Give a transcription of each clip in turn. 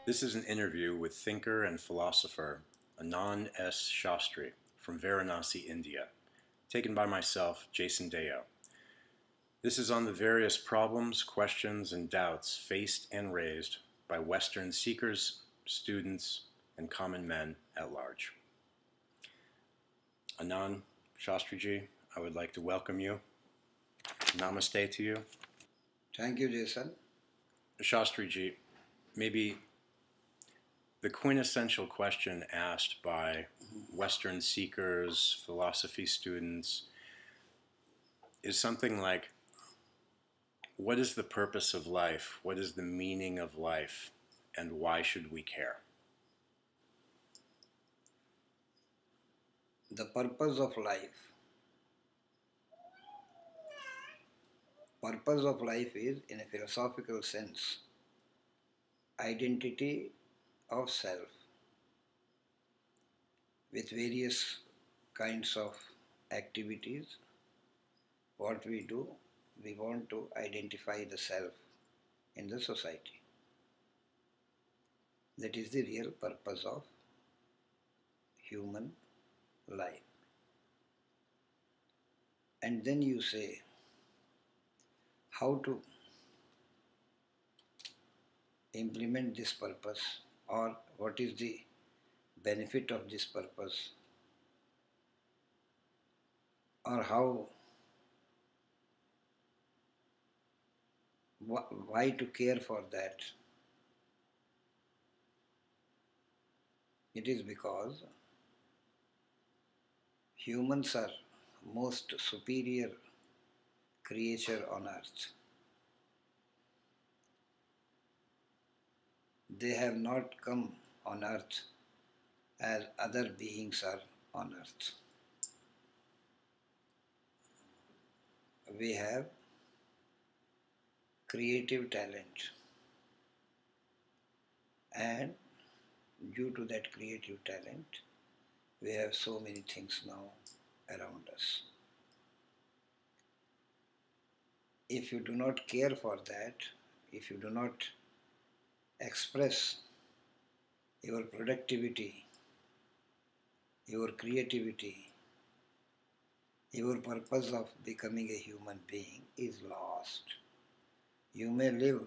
This is an interview with thinker and philosopher Anand S. Shastri from Varanasi, India, taken by myself, Jason Deo. This is on the various problems, questions, and doubts faced and raised by Western seekers, students, and common men at large. Anand Shastriji, I would like to welcome you. Namaste to you. Thank you, Jason. Shastriji, maybe the quintessential question asked by Western seekers, philosophy students, is something like, what is the purpose of life? What is the meaning of life? And why should we care? The purpose of life. Purpose of life is, in a philosophical sense, identity of self with various kinds of activities. What we do, we want to identify the self in the society. That is the real purpose of human life. And then you say, how to implement this purpose, or what is the benefit of this purpose, or why to care for that. It is because humans are most superior creature on earth. They have not come on earth as other beings are on earth. We have creative talent, and due to that creative talent, we have so many things now around us. If you do not care for that, if you do not express your productivity, your creativity, your purpose of becoming a human being is lost. You may live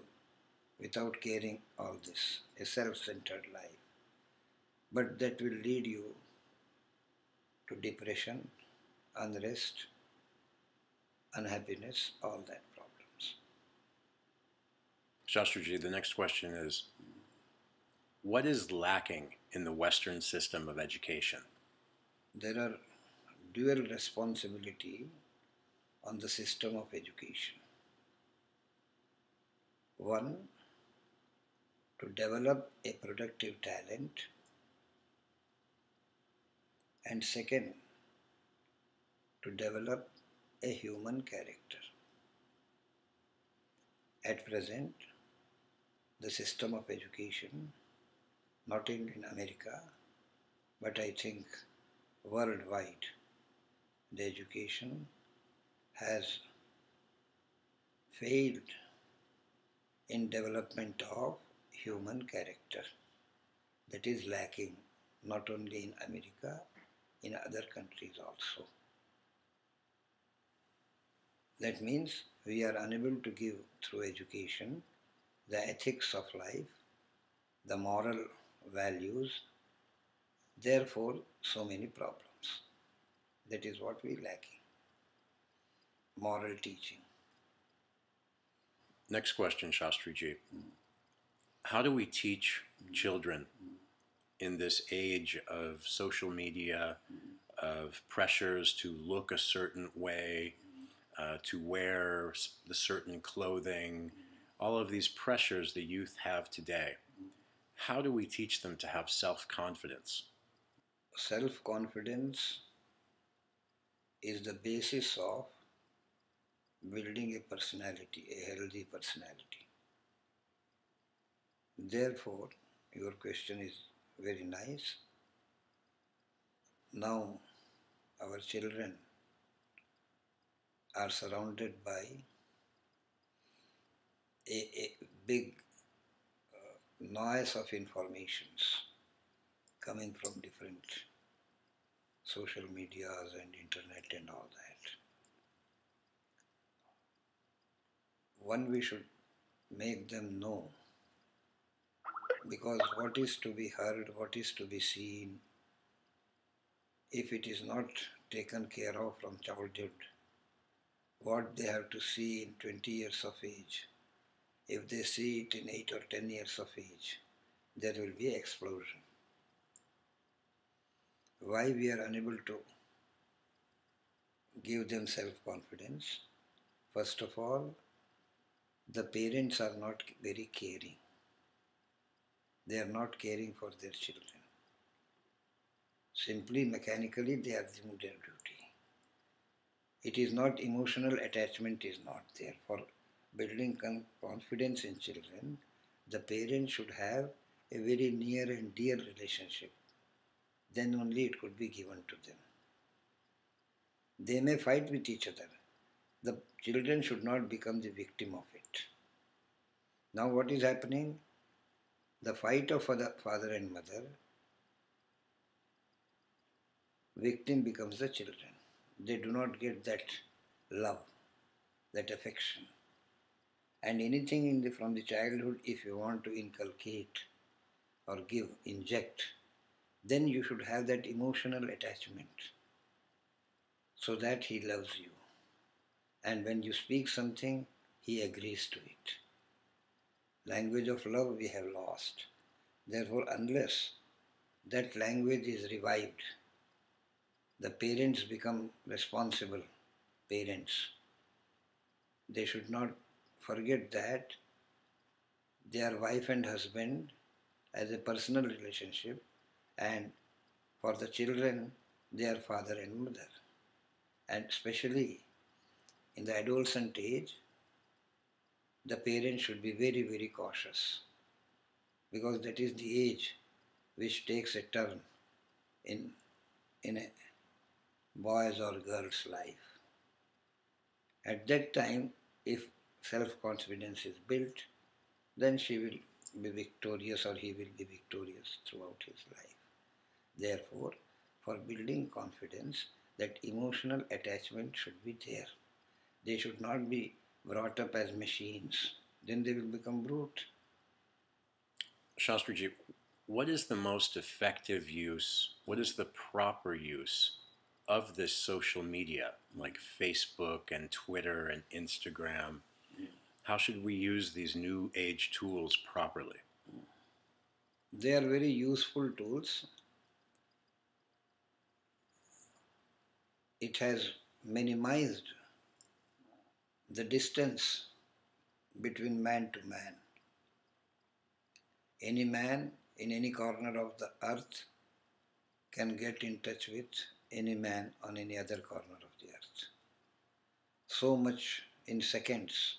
without caring all this, a self-centered life, but that will lead you to depression, unrest, unhappiness, all that problems. Shastriji, the next question is, what is lacking in the Western system of education? There are dual responsibility on the system of education. One, to develop a productive talent, and second, to develop a human character. At present, the system of education, not only in America, but I think worldwide, the education has failed in development of human character. That is lacking not only in America, in other countries also. That means we are unable to give through education the ethics of life, the moral values, therefore so many problems. That is what we are lacking. Moral teaching. Next question, Shastriji. How do we teach children in this age of social media, of pressures to look a certain way, to wear the certain clothing, all of these pressures the youth have today? How do we teach them to have self-confidence? Self-confidence is the basis of building a personality, a healthy personality. Therefore, your question is very nice. Now, our children are surrounded by a big noise of informations coming from different social medias and internet and all that. One, we should make them know, because what is to be heard, what is to be seen, if it is not taken care of from childhood, what they have to see in 20 years of age, if they see it in 8 or 10 years of age, there will be explosion. Why we are unable to give them self-confidence? First of all, the parents are not very caring. They are not caring for their children. Simply mechanically they are doing their duty. It is not emotional attachment is not there. For building confidence in children, the parents should have a very near and dear relationship. Then only it could be given to them. They may fight with each other. The children should not become the victim of it. Now what is happening? The fight of father and mother, victim becomes the children. They do not get that love, that affection. And anything from the childhood, if you want to inculcate or give, inject, then you should have that emotional attachment so that he loves you. And when you speak something, he agrees to it. Language of love we have lost. Therefore, unless that language is revived, the parents become responsible parents. They should not forget that their wife and husband as a personal relationship, and for the children, their father and mother. And especially in the adolescent age, the parents should be very, very cautious, because that is the age which takes a turn in a boy's or girl's life. At that time, if self-confidence is built, then she will be victorious or he will be victorious throughout his life. Therefore, for building confidence, that emotional attachment should be there. They should not be brought up as machines. Then they will become brute. Shastriji, what is the most effective use, what is the proper use of this social media, like Facebook and Twitter and Instagram? How should we use these new age tools properly? They are very useful tools. It has minimized the distance between man to man. Any man in any corner of the earth can get in touch with any man on any other corner of the earth. So much in seconds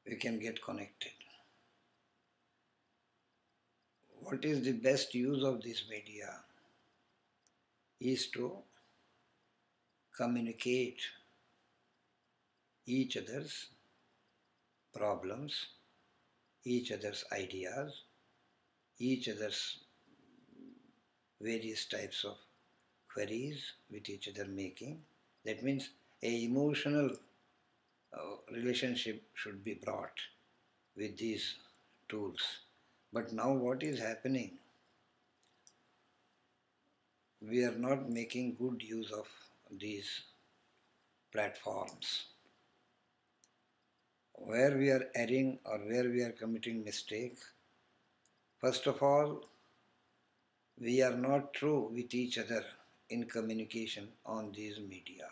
we can get connected. What is the best use of this media is to communicate each other's problems, each other's ideas, each other's various types of queries with each other making. That means a emotional relationship should be brought with these tools. But now what is happening? We are not making good use of these platforms. Where we are erring or where we are committing mistake, first of all, we are not true with each other in communication on these media,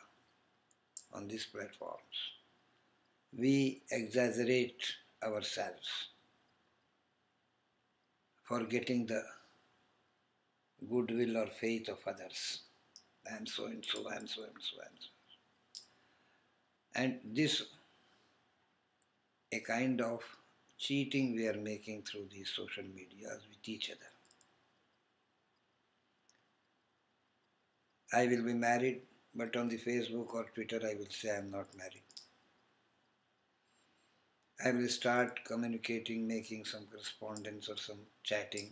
on these platforms. We exaggerate ourselves, forgetting the goodwill or faith of others. I am so and so, I am so and so, I am so. And this, a kind of cheating we are making through these social medias with each other. I will be married But on the Facebook or Twitter, I will say I am not married. I will start communicating, making some correspondence or some chatting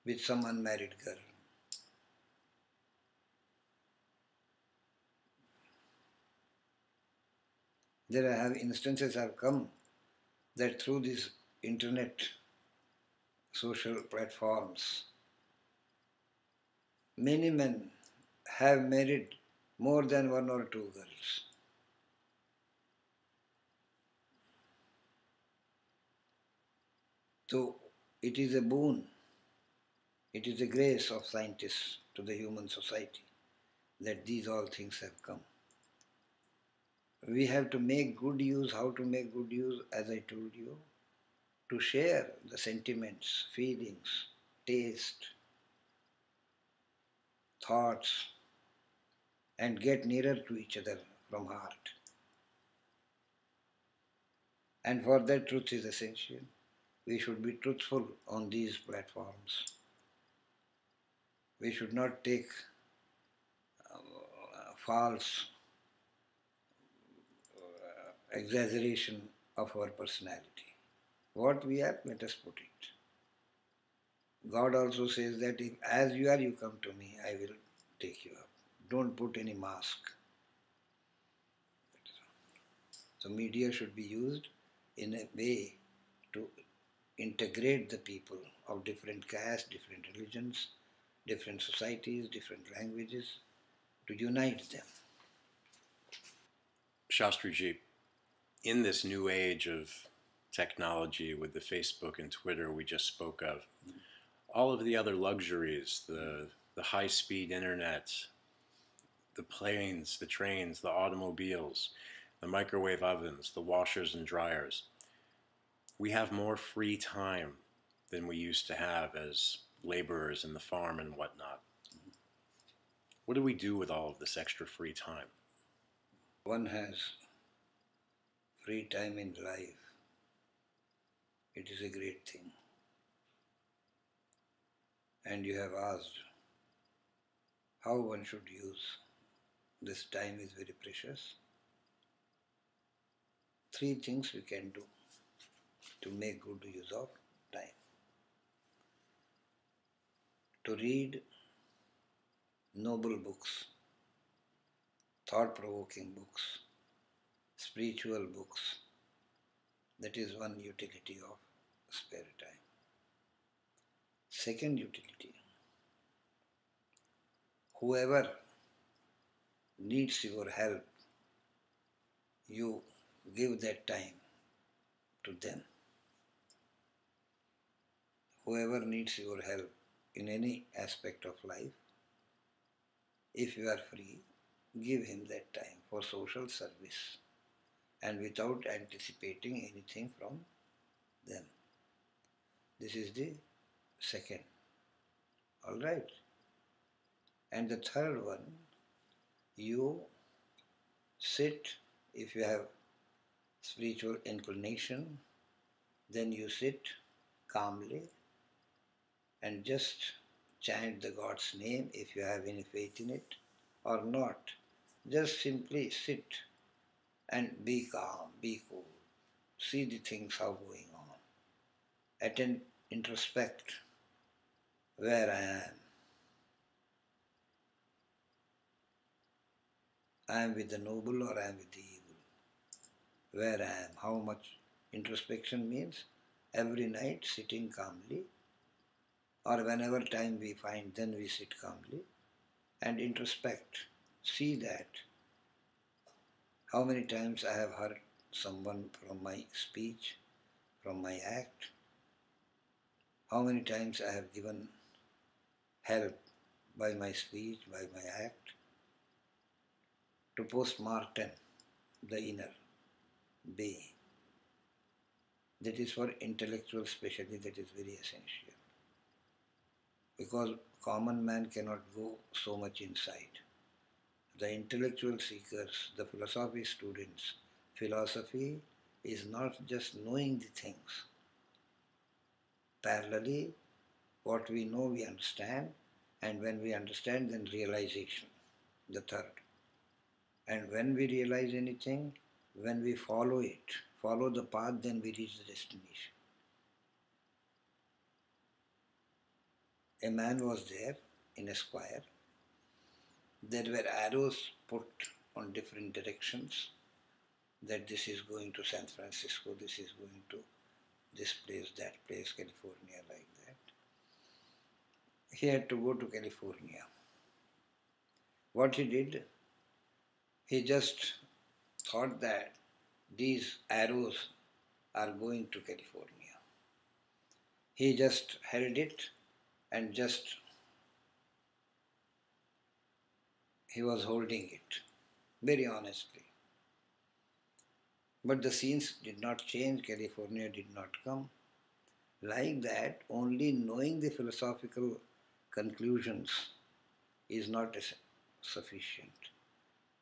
with some unmarried girl. There have instances have come that through these internet social platforms, many men have married more than one or two girls. So it is a boon, it is a grace of scientists to the human society that these all things have come. We have to make good use. How to make good use? As I told you, to share the sentiments, feelings, taste, thoughts, and get nearer to each other from heart. And for that, truth is essential. We should be truthful on these platforms. We should not take false exaggeration of our personality. What we are, let us put it. God also says that if as you are, you come to me, I will take you up. Don't put any mask. So media should be used in a way to integrate the people of different castes, different religions, different societies, different languages, to unite them. Shastri ji, in this new age of technology with the Facebook and Twitter we just spoke of, all of the other luxuries, the high-speed internet, the planes, the trains, the automobiles, the microwave ovens, the washers and dryers, we have more free time than we used to have as laborers in the farm and whatnot. What do we do with all of this extra free time? One has free time in life. It is a great thing. And you have asked how one should use this time is very precious. Three things we can do to make good use of time. To read noble books, thought-provoking books, spiritual books. That is one utility of spare time. Second utility, whoever needs your help, you give that time to them. Whoever needs your help in any aspect of life, if you are free, give him that time for social service and without anticipating anything from them. This is the second. All right. And the third one, you sit, if you have spiritual inclination, then you sit calmly and just chant the God's name if you have any faith in it or not. Just simply sit and be calm, be cool. See the things how going on. Attend, introspect where I am. I am with the noble or I am with the evil. Where I am. How much introspection means? Every night sitting calmly, or whenever time we find, then we sit calmly and introspect. See that. How many times I have hurt someone from my speech, from my act. How many times I have given help by my speech, by my act. To post-mortem the inner being. That is for intellectual specialty, that is very essential. Because common man cannot go so much inside. The intellectual seekers, the philosophy students, philosophy is not just knowing the things. Parallelly, what we know we understand, and when we understand, then realization, the third. And when we realize anything, when we follow it, follow the path, then we reach the destination. A man was there in a square. There were arrows put on different directions, that this is going to San Francisco, this is going to this place, that place, California, like that. He had to go to California. What he did, he just thought that these arrows are going to California. He just held it and just he was holding it very honestly. But the scenes did not change, California did not come. Like that, only knowing the philosophical conclusions is not sufficient.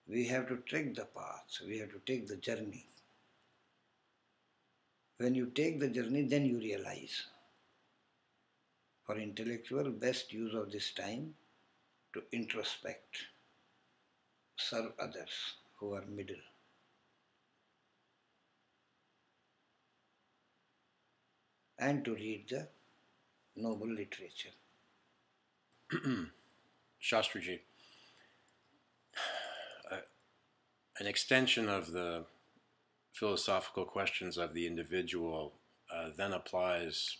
We have to trek the path, we have to take the journey. When you take the journey, then you realize. For intellectual, best use of this time to introspect, serve others who are middle. And to read the noble literature. Shastriji, an extension of the philosophical questions of the individual then applies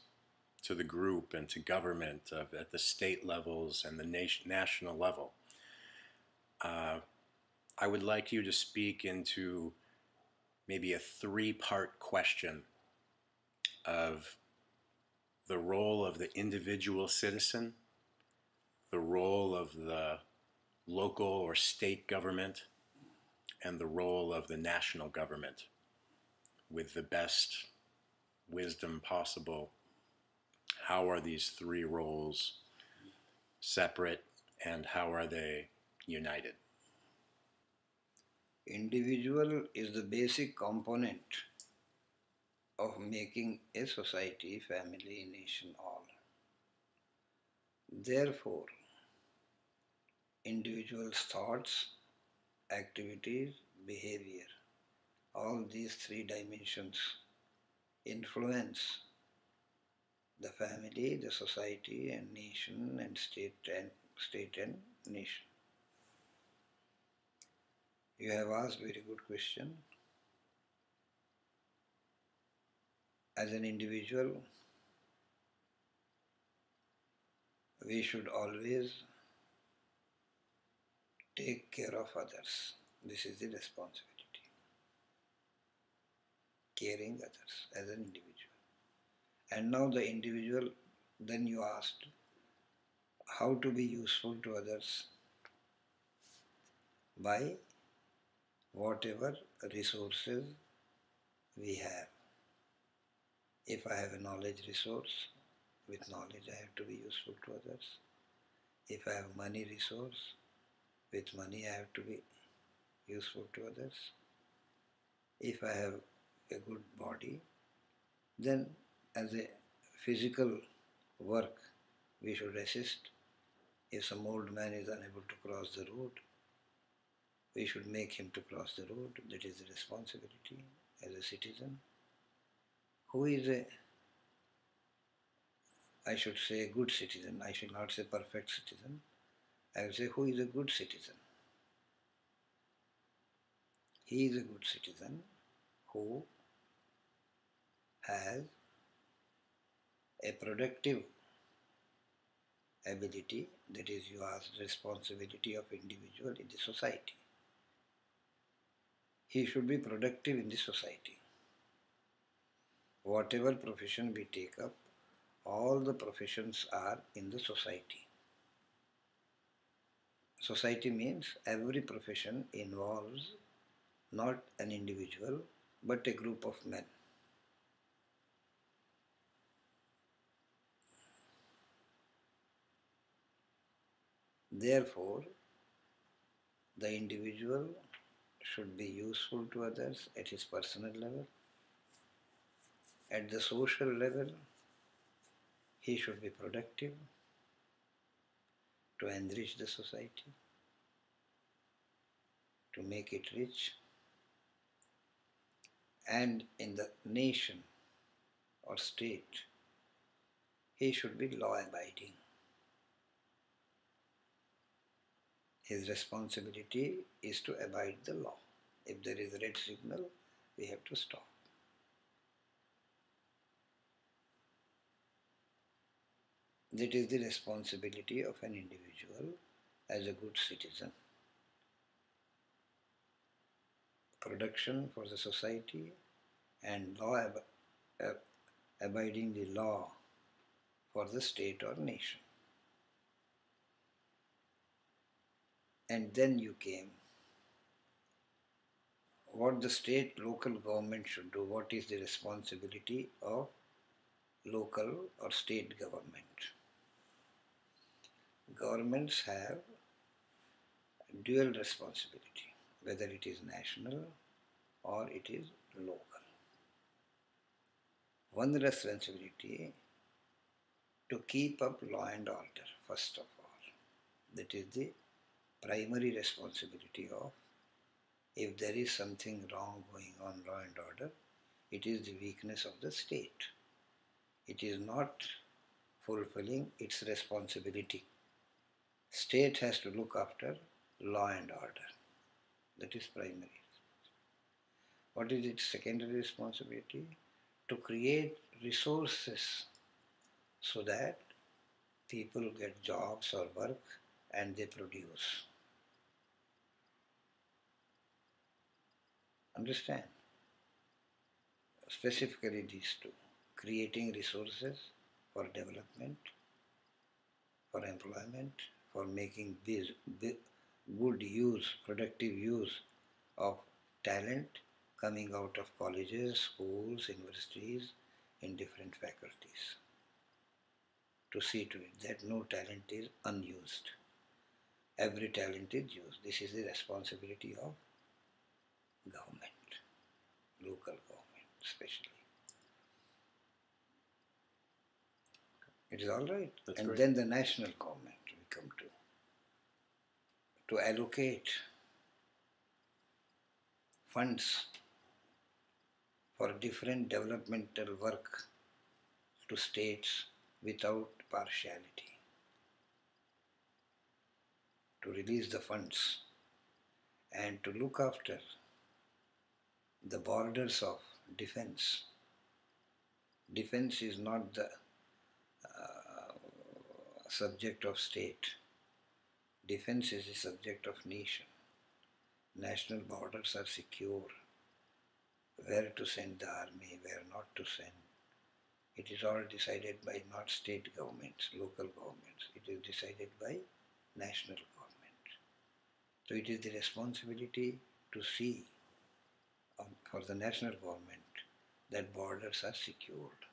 to the group and to government at the state levels and the national level. I would like you to speak into maybe a three-part question of the role of the individual citizen, the role of the local or state government, and the role of the national government, with the best wisdom possible. How are these three roles separate and how are they united? Individual is the basic component of making a society, family, nation, all. Therefore, individual's thoughts, activities, behavior, all these three dimensions influence the family, the society and nation and state and nation. You have asked very good question. As an individual, we should always take care of others. This is the responsibility. Caring others as an individual. And now the individual, then you asked how to be useful to others by whatever resources we have. If I have a knowledge resource, with knowledge I have to be useful to others. If I have money resource, with money I have to be useful to others. If I have a good body, then as a physical work we should assist. If some old man is unable to cross the road, we should make him to cross the road. That is the responsibility as a citizen. Who is I should say, a good citizen. I should not say perfect citizen. I will say who is a good citizen. He is a good citizen who has a productive ability, that is, you ask responsibility of individual in the society. He should be productive in the society. Whatever profession we take up, all the professions are in the society. Society means every profession involves not an individual but a group of men. Therefore, the individual should be useful to others at his personal level. At the social level, he should be productive to enrich the society, to make it rich, and in the nation or state, he should be law-abiding. His responsibility is to abide the law. If there is a red signal, we have to stop. That is the responsibility of an individual as a good citizen. Production for the society and abiding the law for the state or nation. And then you came. What the state, local government should do, what is the responsibility of local or state government? Governments have dual responsibility, whether it is national or it is local. One responsibility to keep up law and order, first of all. That is the primary responsibility of, if there is something wrong going on, law and order, it is the weakness of the state. It is not fulfilling its responsibility. State has to look after law and order. That is primary. What is its secondary responsibility? To create resources so that people get jobs or work and they produce. Understand? Specifically these two. Creating resources for development, for employment, for making good use, productive use of talent coming out of colleges, schools, universities, in different faculties. To see to it that no talent is unused. Every talent is used. This is the responsibility of government, local government especially. It is all right. That's and great. Then the national government we come to allocate funds for different developmental work to states without partiality. To release the funds and to look after the borders of defense. Defense is not the subject of state. Defense is the subject of nation. National borders are secure. Where to send the army, where not to send. It is all decided by not state governments, local governments. It is decided by national government. So it is the responsibility to see for the national government that borders are secured.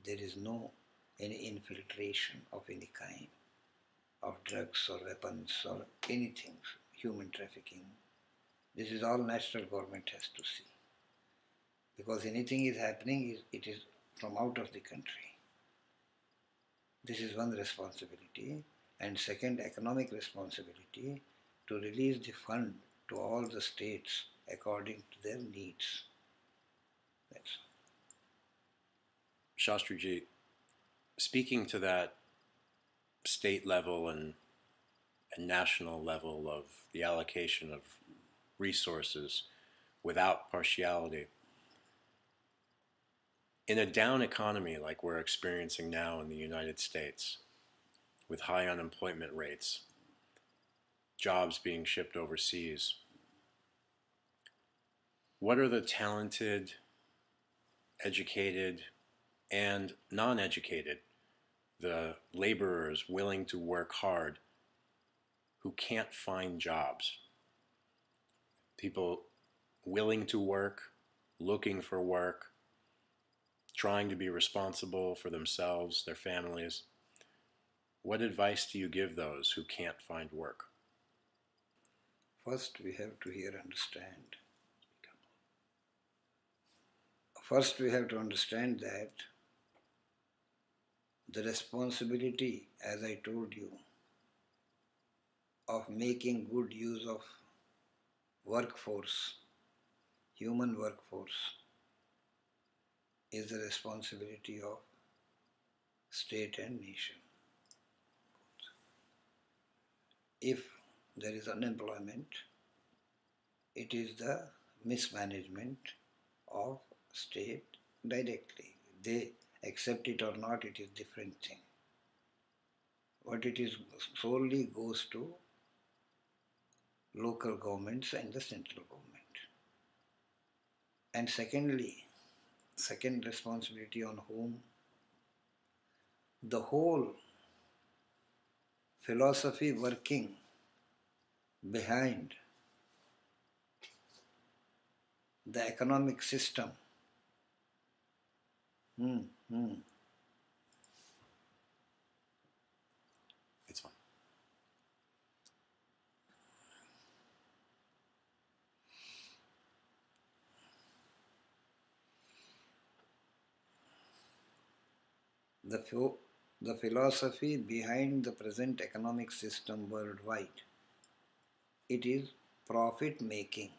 There is no any infiltration of any kind of drugs or weapons or anything, human trafficking. This is all national government has to see. Because anything is happening, it is from out of the country. This is one responsibility. And second, economic responsibility to release the fund to all the states according to their needs. That's all. Shastri ji, speaking to that state level and national level of the allocation of resources without partiality, in a down economy like we're experiencing now in the United States, with high unemployment rates, jobs being shipped overseas, what are the talented, educated, and non-educated, the laborers willing to work hard who can't find jobs? People willing to work, looking for work, trying to be responsible for themselves, their families. What advice do you give those who can't find work? First, we have to here understand. First, we have to understand that the responsibility, as I told you, of making good use of workforce, human workforce, is the responsibility of state and nation. If there is unemployment, it is the mismanagement of state directly. They accept it or not, it is different thing. But it is solely goes to local governments and the central government. And secondly, second responsibility on whom? The whole philosophy working behind the economic system. It's fine. The philosophy behind the present economic system worldwide. It is profit making.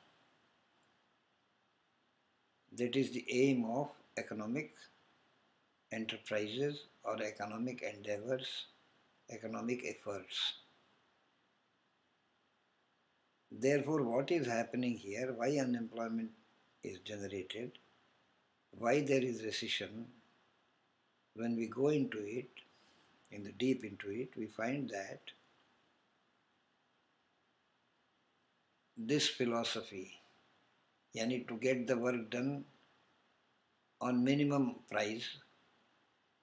That is the aim of economic enterprises or economic endeavors, economic efforts. Therefore, what is happening here, why unemployment is generated, why there is recession, when we go into it, deep into it, we find that this philosophy, yani to get the work done on minimum price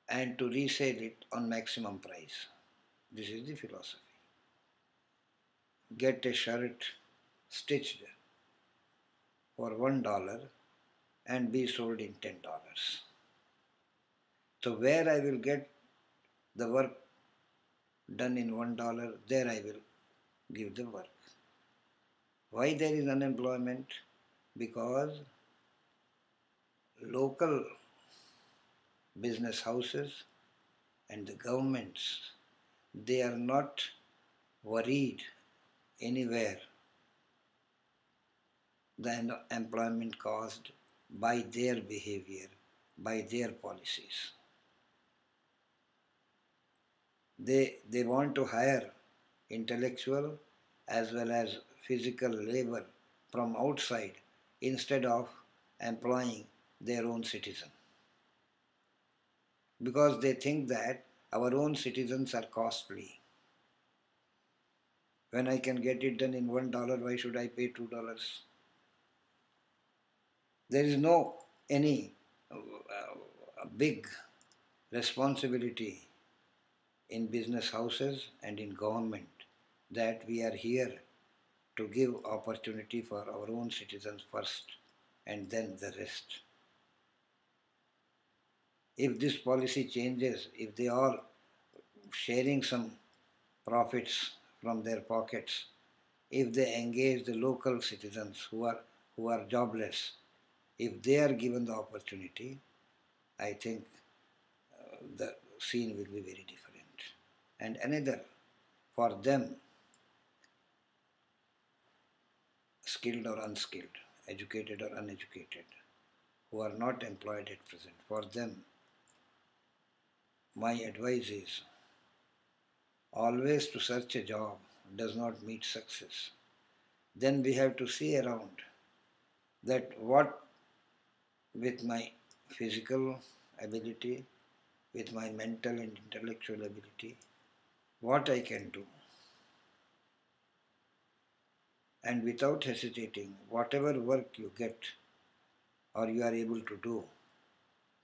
and to resell it on maximum price. This is the philosophy. Get a shirt stitched for $1 and be sold in $10. So where I will get the work done in $1, there I will give the work. Why there is unemployment? Because local business houses and the governments, they are not worried anywhere the employment caused by their behavior, by their policies. They want to hire intellectual as well as physical labor from outside instead of employing their own citizen. Because they think that our own citizens are costly. When I can get it done in $1, why should I pay $2? There is no any big responsibility in business houses and in government that we are here to give opportunity for our own citizens first and then the rest. If this policy changes, if they are sharing some profits from their pockets, if they engage the local citizens who are jobless, if they are given the opportunity, I think the scene will be very different. And another, for them, skilled or unskilled, educated or uneducated, who are not employed at present, for them, my advice is always to search a job does not meet success. Then we have to see around that what with my physical ability, with my mental and intellectual ability, what I can do. And without hesitating, whatever work you get or you are able to do,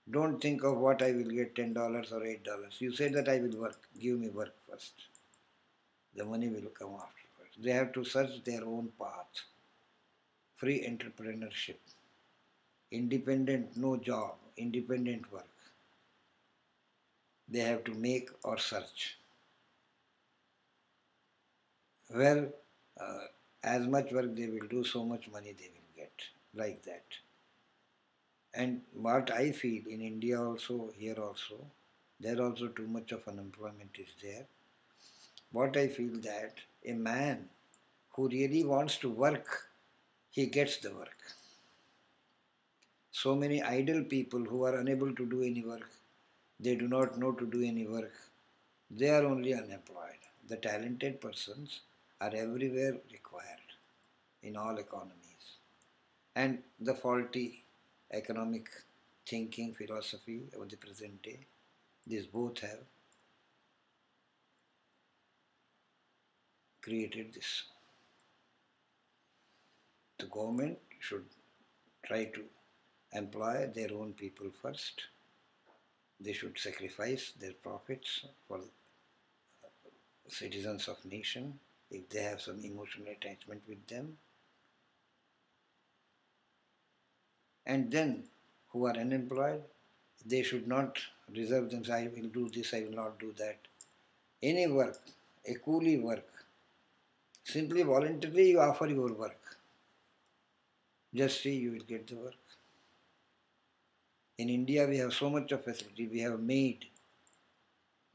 don't think of what I will get $10 or $8. You say that I will work, give me work first. The money will come afterwards. They have to search their own path. Free entrepreneurship. Independent, no job, independent work. They have to make or search. Where as much work they will do, so much money they will get, like that. And what I feel in India also, here also, there also too much of unemployment is there. What I feel that a man who really wants to work he gets the work. So many idle people who are unable to do any work, they do not know to do any work, they are only unemployed. The talented persons are everywhere required in all economies. And the faulty economic thinking philosophy of the present day, these both have created this. The government should try to employ their own people first. They should sacrifice their profits for citizens of nation if they have some emotional attachment with them. And then who are unemployed, they should not reserve themselves, I will do this, I will not do that. Any work, a coolie work, simply voluntarily you offer your work. Just see, you will get the work. In India we have so much of facility. We have maid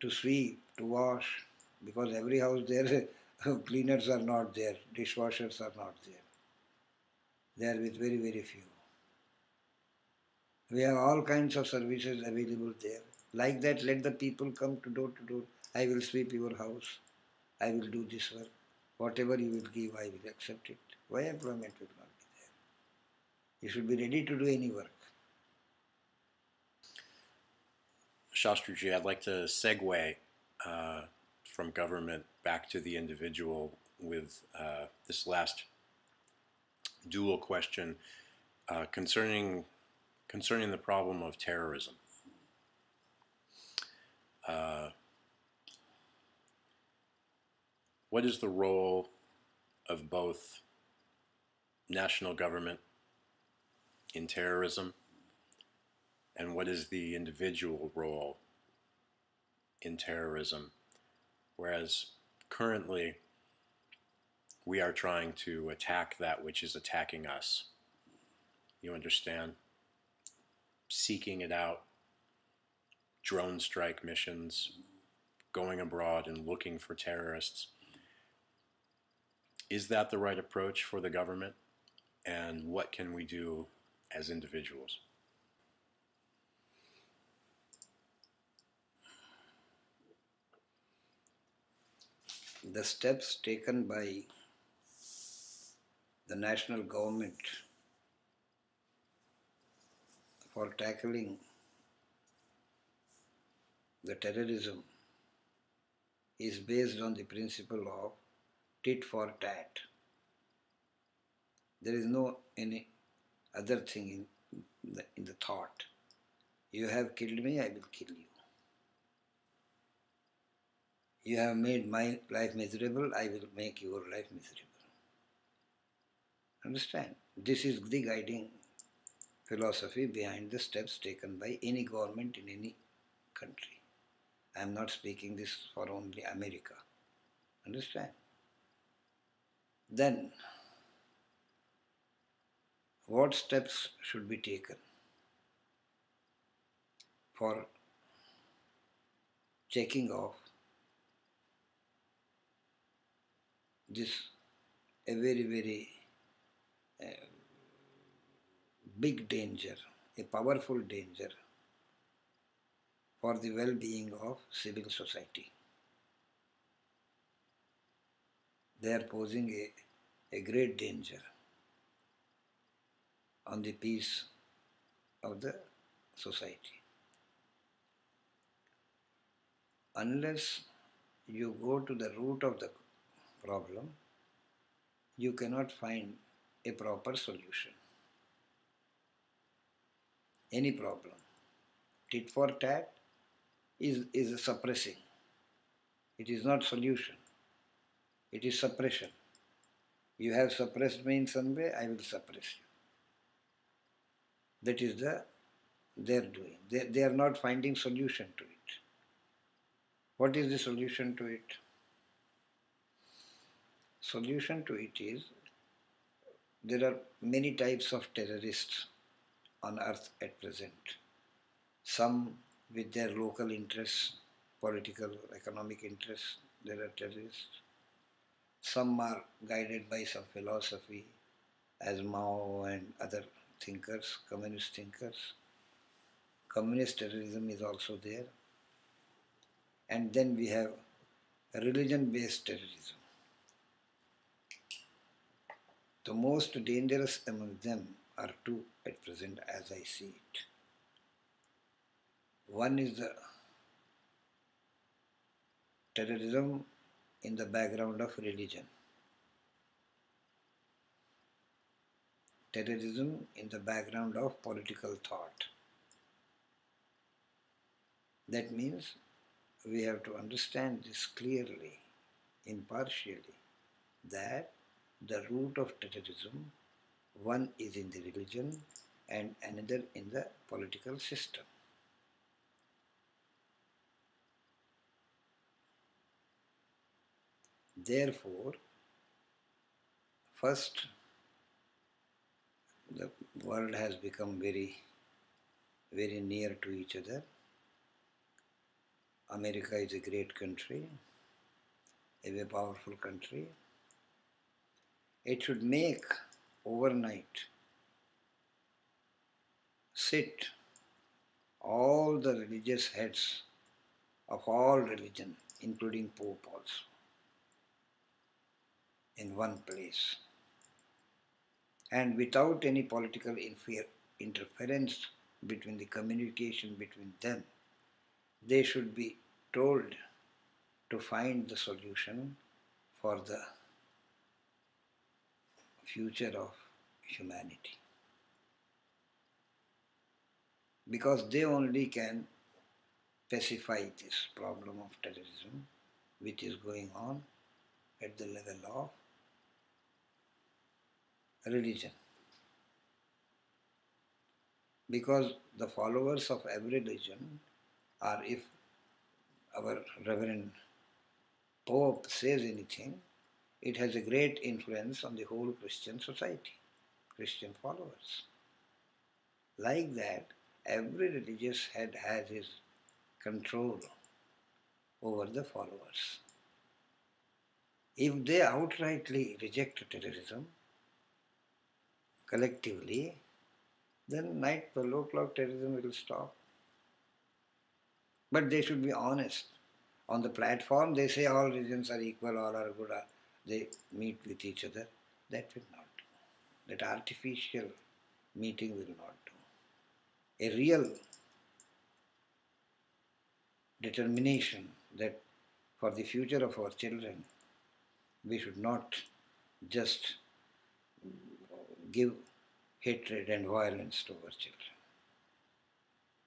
to sweep, to wash, because every house there cleaners are not there, dishwashers are not there. They are with very, very few. We have all kinds of services available there. Like that, let the people come to door. I will sweep your house. I will do this work. Whatever you will give, I will accept it. Why employment will not be there? You should be ready to do any work. Shastriji, I'd like to segue from government back to the individual with this last dual question concerning the problem of terrorism. What is the role of both national government in terrorism, and what is the individual role in terrorism? Whereas currently we are trying to attack that which is attacking us. You understand? Seeking it out, drone strike missions, going abroad and looking for terrorists. Is that the right approach for the government? And what can we do as individuals? The steps taken by the national government for tackling the terrorism is based on the principle of tit for tat. There is no any other thing in the thought. You have killed me, I will kill you. You have made my life miserable, I will make your life miserable. Understand? This is the guiding philosophy behind the steps taken by any government in any country. I am not speaking this for only America. Understand? Then, what steps should be taken for checking off this a very, very big danger, a powerful danger for the well-being of civil society. They are posing a great danger on the peace of the society. Unless you go to the root of the problem, you cannot find a proper solution. Any problem. Tit for tat is suppressing. It is not solution. It is suppression. You have suppressed me in some way, I will suppress you. That is their doing. They are not finding solution to it. What is the solution to it? Solution to it is, there are many types of terrorists on earth at present. Some with their local interests, political, economic interests, there are terrorists. Some are guided by some philosophy. as Mao and other thinkers, communist thinkers. Communist terrorism is also there. And then we have religion-based terrorism. The most dangerous among them are two at present as I see it. One is the terrorism in the background of religion. Terrorism in the background of political thought. That means we have to understand this clearly, impartially, that the root of terrorism, one is in the religion and another in the political system. Therefore, first, the world has become very, very near to each other. America is a great country, a very powerful country. It should make overnight sit all the religious heads of all religion, including Pope also, in one place. And without any political interference between the communication between them, they should be told to find the solution for the future of humanity. Because they only can pacify this problem of terrorism which is going on at the level of religion. Because the followers of every religion are, if our Reverend Pope says anything, it has a great influence on the whole Christian society, Christian followers. Like that, every religious head has his control over the followers. If they outrightly reject terrorism, collectively, then night 12 o'clock terrorism will stop. But they should be honest. On the platform, they say all religions are equal, all are good, they meet with each other. That will not do. That artificial meeting will not do. A real determination that for the future of our children, we should not just give hatred and violence to our children.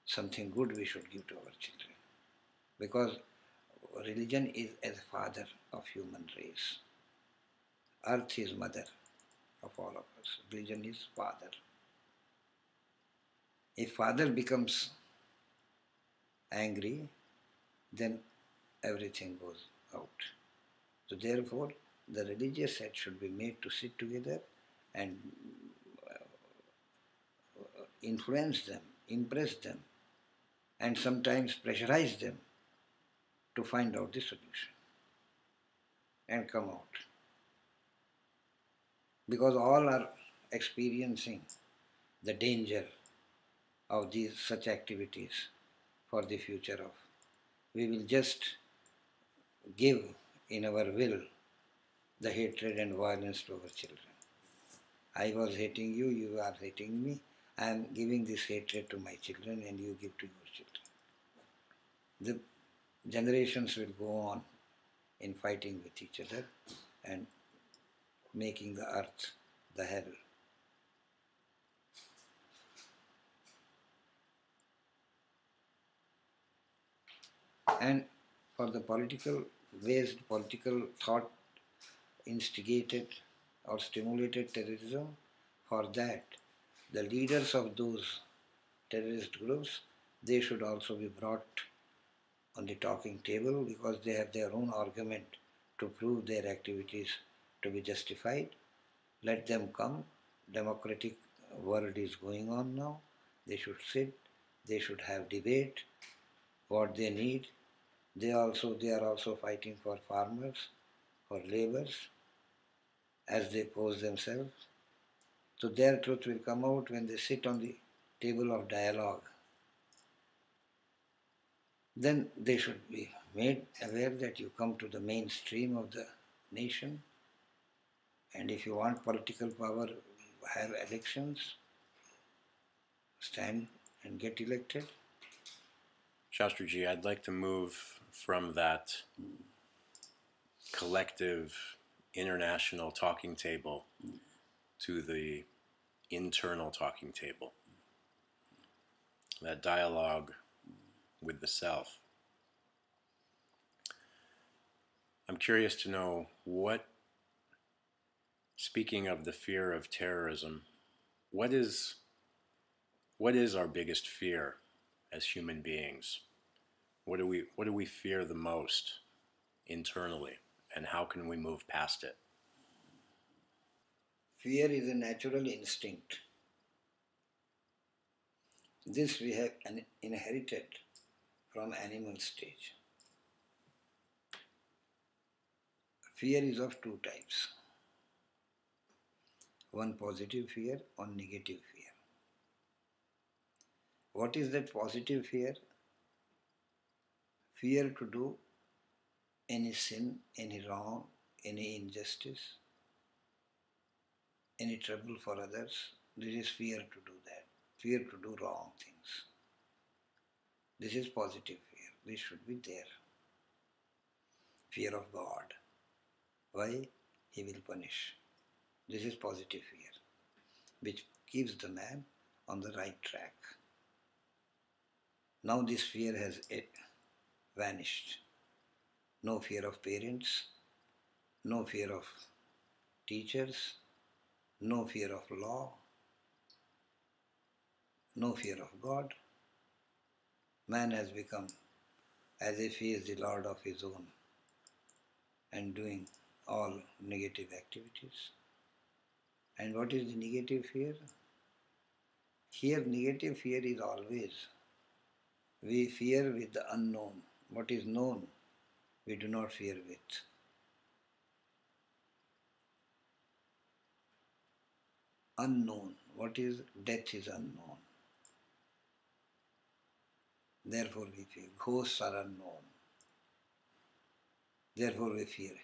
Something good we should give to our children. Because religion is as father of human race. Earth is mother of all of us. Religion is father. If father becomes angry, then everything goes out. So therefore, the religious set should be made to sit together and influence them, impress them, and sometimes pressurize them to find out the solution and come out. Because all are experiencing the danger of these such activities for the future of. We will just give in our will the hatred and violence to our children. I was hating you, you are hating me. I am giving this hatred to my children and you give to your children. The generations will go on in fighting with each other and making the earth the hell. And for the political thought instigated or stimulated terrorism, for that the leaders of those terrorist groups, they should also be brought on the talking table because they have their own argument to prove their activities to be justified. Let them come. Democratic world is going on now. They should sit. They should have debate what they need. They are also fighting for farmers, for laborers, as they pose themselves. So their truth will come out when they sit on the table of dialogue. Then they should be made aware that you come to the mainstream of the nation, and if you want political power, have elections, stand and get elected. Shastriji, I'd like to move from that collective international talking table to the internal talking table, that dialogue with the self. I'm curious to know what, speaking of the fear of terrorism, what is our biggest fear as human beings? What do we fear the most internally, and how can we move past it? Fear is a natural instinct. This we have inherited from animal stage. Fear is of two types. One positive fear, one negative fear. What is that positive fear? Fear to do any sin, any wrong, any injustice, any trouble for others. This is fear to do that. Fear to do wrong things. This is positive fear. This should be there. Fear of God. Why? He will punish. This is positive fear, which keeps the man on the right track. Now this fear has vanished. No fear of parents, no fear of teachers, no fear of law, no fear of God. Man has become as if he is the lord of his own and doing all negative activities. And what is the negative fear? Here negative fear is always, we fear with the unknown. What is known, we do not fear with. Unknown. What is? Death is unknown. Therefore we fear. Ghosts are unknown. Therefore we fear.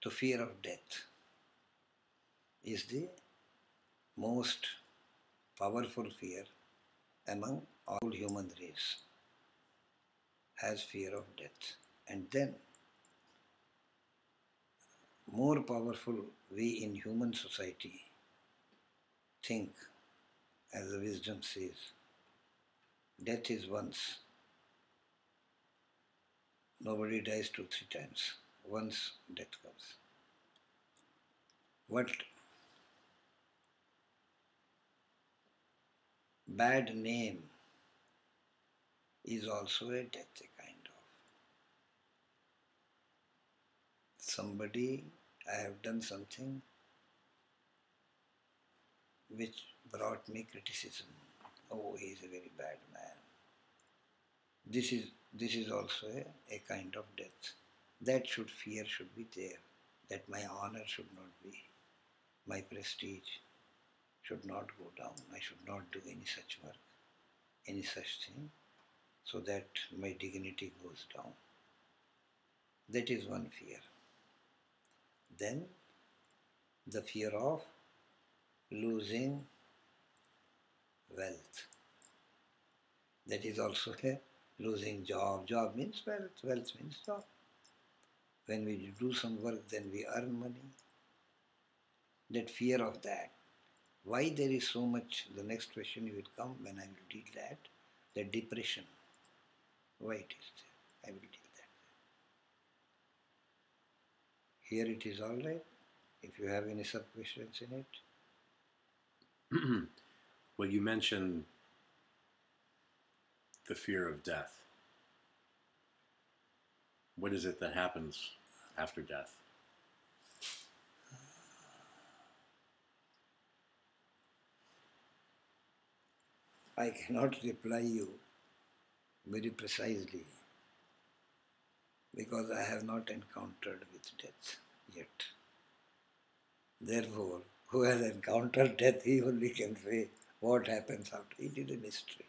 The fear of death is the most powerful fear among all human race. Has fear of death. And then, more powerful, we in human society think, as the wisdom says, death is once. Nobody dies 2-3 times. Once death comes. What bad name is also a death, a kind of. Somebody, I have done something which brought me criticism. Oh, he is a very bad man. This is also a kind of death. That fear should be there. That my honor should not be, my prestige should not go down. I should not do any such work, any such thing, so that my dignity goes down. That is one fear. Then the fear of losing wealth. That is also a losing job. Job means wealth. Wealth means job. When we do some work, then we earn money. That fear of that. Why there is so much, the next question will come when I will deal that, the depression. Why it is there? I will deal that. Here it is all right. If you have any sub-questions in it. Well, you mentioned the fear of death. What is it that happens after death? I cannot reply you very precisely because I have not encountered with death yet. Therefore, who has encountered death, he only can say what happens after. It is a mystery.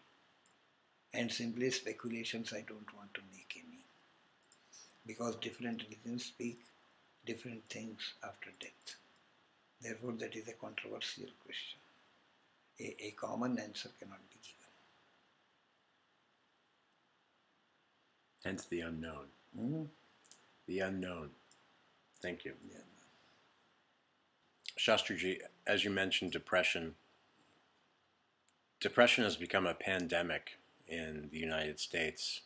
And simply speculations I don't want to make any. Because different religions speak different things after death. Therefore, that is a controversial question. A common answer cannot be given. Hence the unknown. Hmm? The unknown. Thank you. Yeah. Shastriji, as you mentioned, depression. Depression has become a pandemic in the United States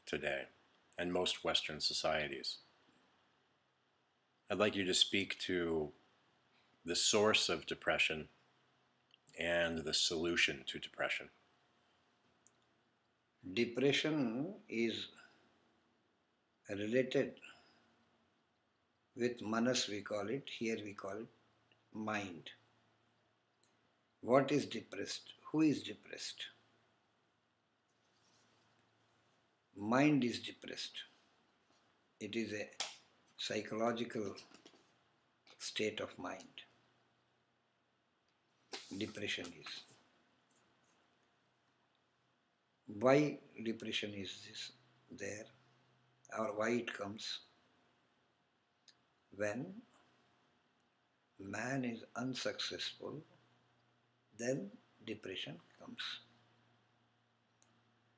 today and most Western societies. I'd like you to speak to the source of depression and the solution to depression. Depression is related with manas, we call it. Here we call it mind. What is depressed? Who is depressed? Mind is depressed. It is a psychological state of mind. Depression is. Why depression is this there, or why it comes? When man is unsuccessful, then depression comes.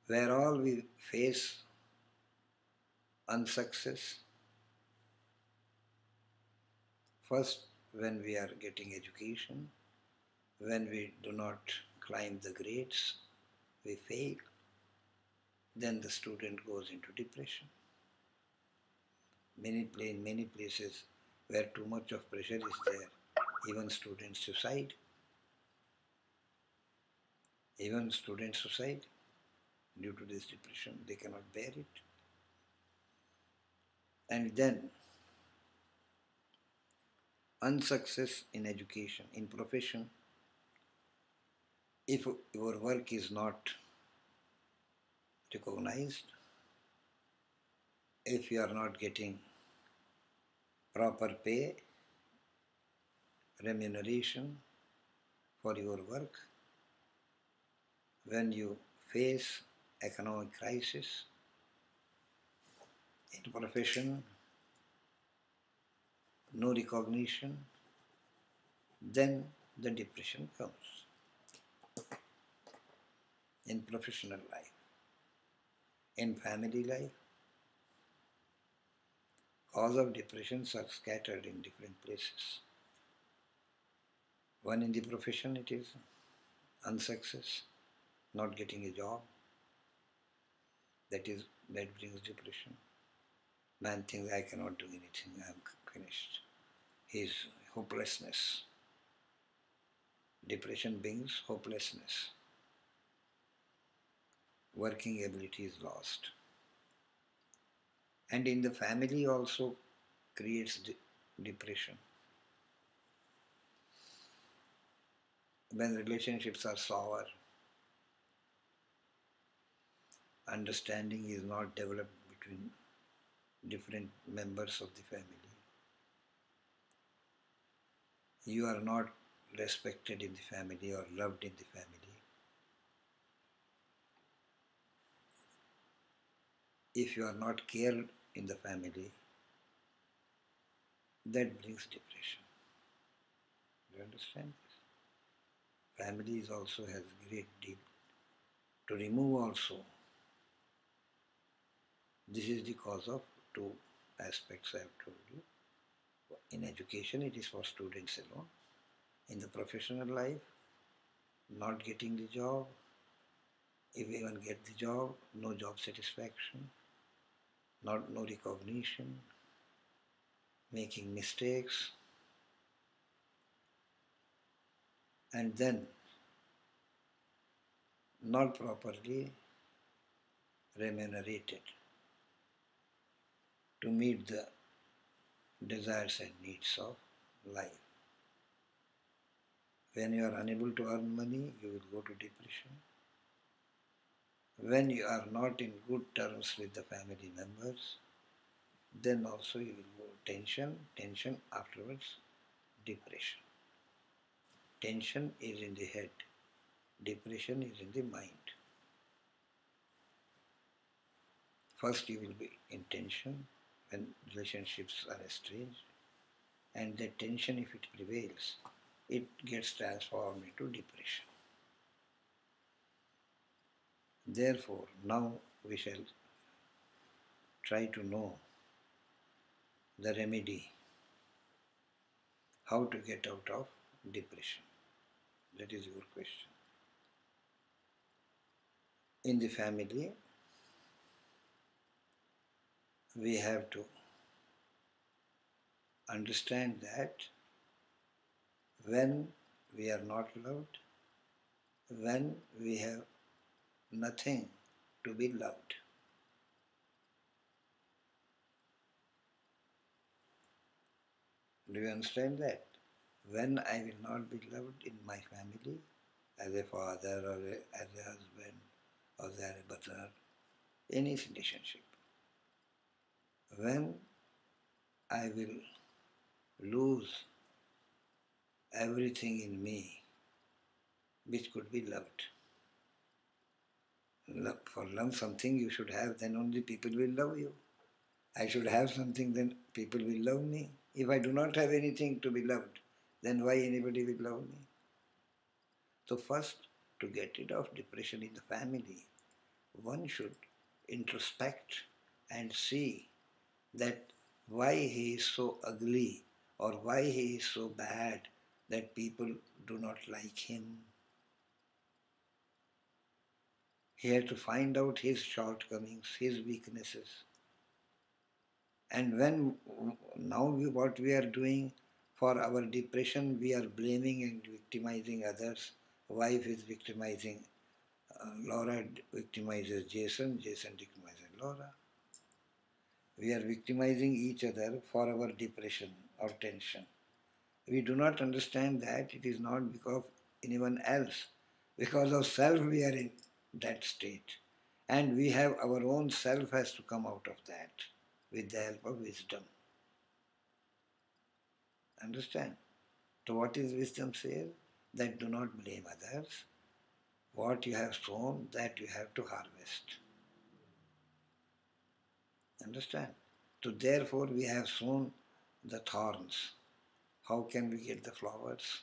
Where all we face unsuccess, first when we are getting education, when we do not climb the grades, we fail, then the student goes into depression. In many places where too much of pressure is there, even students suicide. Even students suicide due to this depression. They cannot bear it. And then unsuccess in education, in profession. If your work is not recognized, if you are not getting proper pay, remuneration for your work, when you face economic crisis in profession, no recognition, then the depression comes in professional life, in family life. Cause of depressions are scattered in different places. One in the profession, it is unsuccess, not getting a job. That brings depression. Man thinks I cannot do anything, I am finished. His hopelessness. Depression brings hopelessness. Working ability is lost. And in the family also creates depression. When relationships are sour, understanding is not developed between different members of the family. You are not respected in the family or loved in the family. If you are not cared in the family, that brings depression. Do you understand this? Family is also has great deal to remove also. This is the cause of two aspects I have told you. In education, it is for students alone. In the professional life, not getting the job. If you even get the job, no job satisfaction, no recognition, making mistakes, and then not properly remunerated to meet the desires and needs of life. When you are unable to earn money, you will go to depression. When you are not in good terms with the family members, then also you will go tension afterwards, depression. tension is in the head, depression is in the mind. First you will be in tension when relationships are estranged, and that tension, if it prevails, it gets transformed into depression. Therefore, now we shall try to know the remedy, how to get out of depression. That is your question. In the family, we have to understand that when we are not loved, when we have nothing to be loved, do you understand that? When I will not be loved in my family, as a father or as a husband or as a brother, any relationship, when I will lose everything in me which could be loved. For love something you should have, then only people will love you. I should have something, then people will love me. If I do not have anything to be loved, then why anybody will love me? So first, to get rid of depression in the family, one should introspect and see that why he is so ugly or why he is so bad that people do not like him. He had to find out his shortcomings, his weaknesses. And when now what we are doing for our depression, we are blaming and victimizing others. Wife is victimizing Laura, victimizes Jason, Jason victimizes Laura. We are victimizing each other for our depression or tension. We do not understand that it is not because of anyone else. Because of self we are in that state. And we have our own self has to come out of that with the help of wisdom. Understand? So what is wisdom says? That do not blame others. What you have sown, that you have to harvest. Understand? So therefore we have sown the thorns. How can we get the flowers?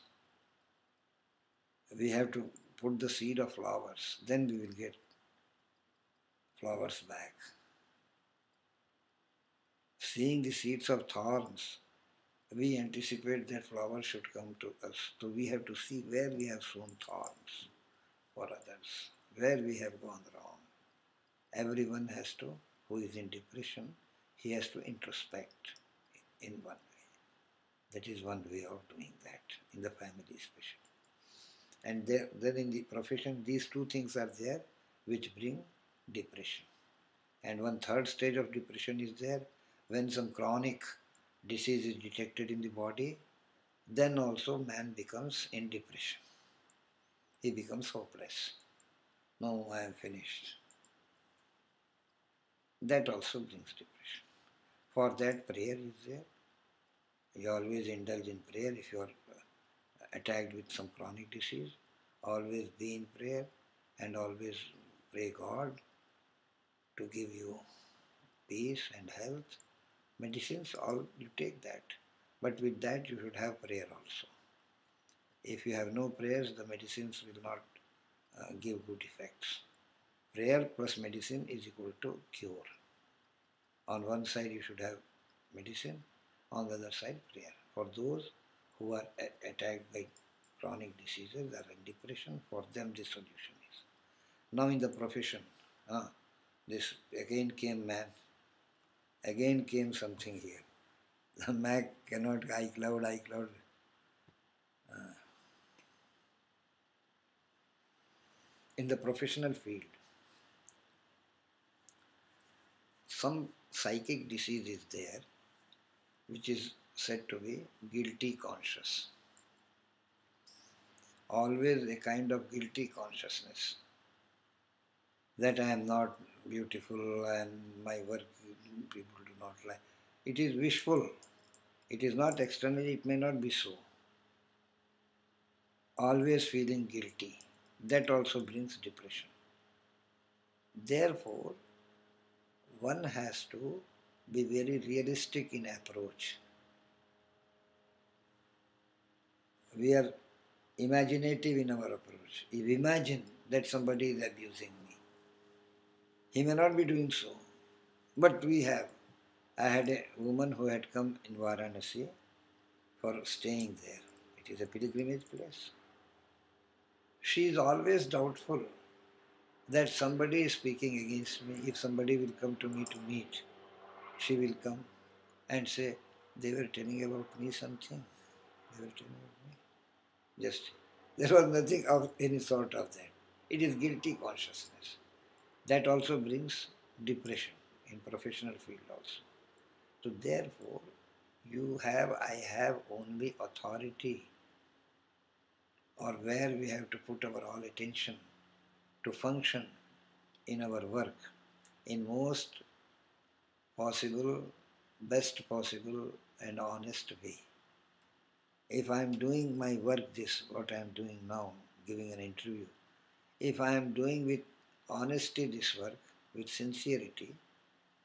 We have to put the seed of flowers, then we will get flowers back. Seeing the seeds of thorns, we anticipate that flowers should come to us. So we have to see where we have sown thorns for others, where we have gone wrong. Everyone has to, who is in depression, he has to introspect in one way. That is one way of doing that, in the family especially. And then in the profession, these two things are there which bring depression. And one third stage of depression is there when some chronic disease is detected in the body, then also man becomes in depression. He becomes hopeless. No, I am finished. That also brings depression. For that, prayer is there. You always indulge in prayer if you are attacked with some chronic disease. Always be in prayer and always pray God to give you peace and health. Medicines, all you take that. But with that you should have prayer also. If you have no prayers, the medicines will not give good effects. Prayer plus medicine is equal to cure. On one side you should have medicine, on the other side prayer. For those who are attacked by chronic diseases or in depression, for them this solution is. Now in the profession, this again came man, again came something here. The Mac cannot iCloud. In the professional field, some psychic disease is there which is said to be guilty conscious. Always a kind of guilty consciousness that I am not beautiful and my work people do not like. It is wishful. It is not externally, it may not be so. always feeling guilty. That also brings depression. Therefore, one has to be very realistic in approach. We are imaginative in our approach. If imagine that somebody is abusing me, he may not be doing so, but we have. I had a woman who had come in Varanasi for staying there. It is a pilgrimage place. She is always doubtful that somebody is speaking against me. If somebody will come to me to meet, she will come and say, they were telling about me something. They were telling about me. Just, there was nothing of any sort of that. It is guilty consciousness. That also brings depression in professional field also. So therefore, I have only authority, or where we have to put our all attention to function in our work in most possible, best possible and honest way. If I am doing my work, this what I am doing now, giving an interview, if I am doing with honesty this work, with sincerity,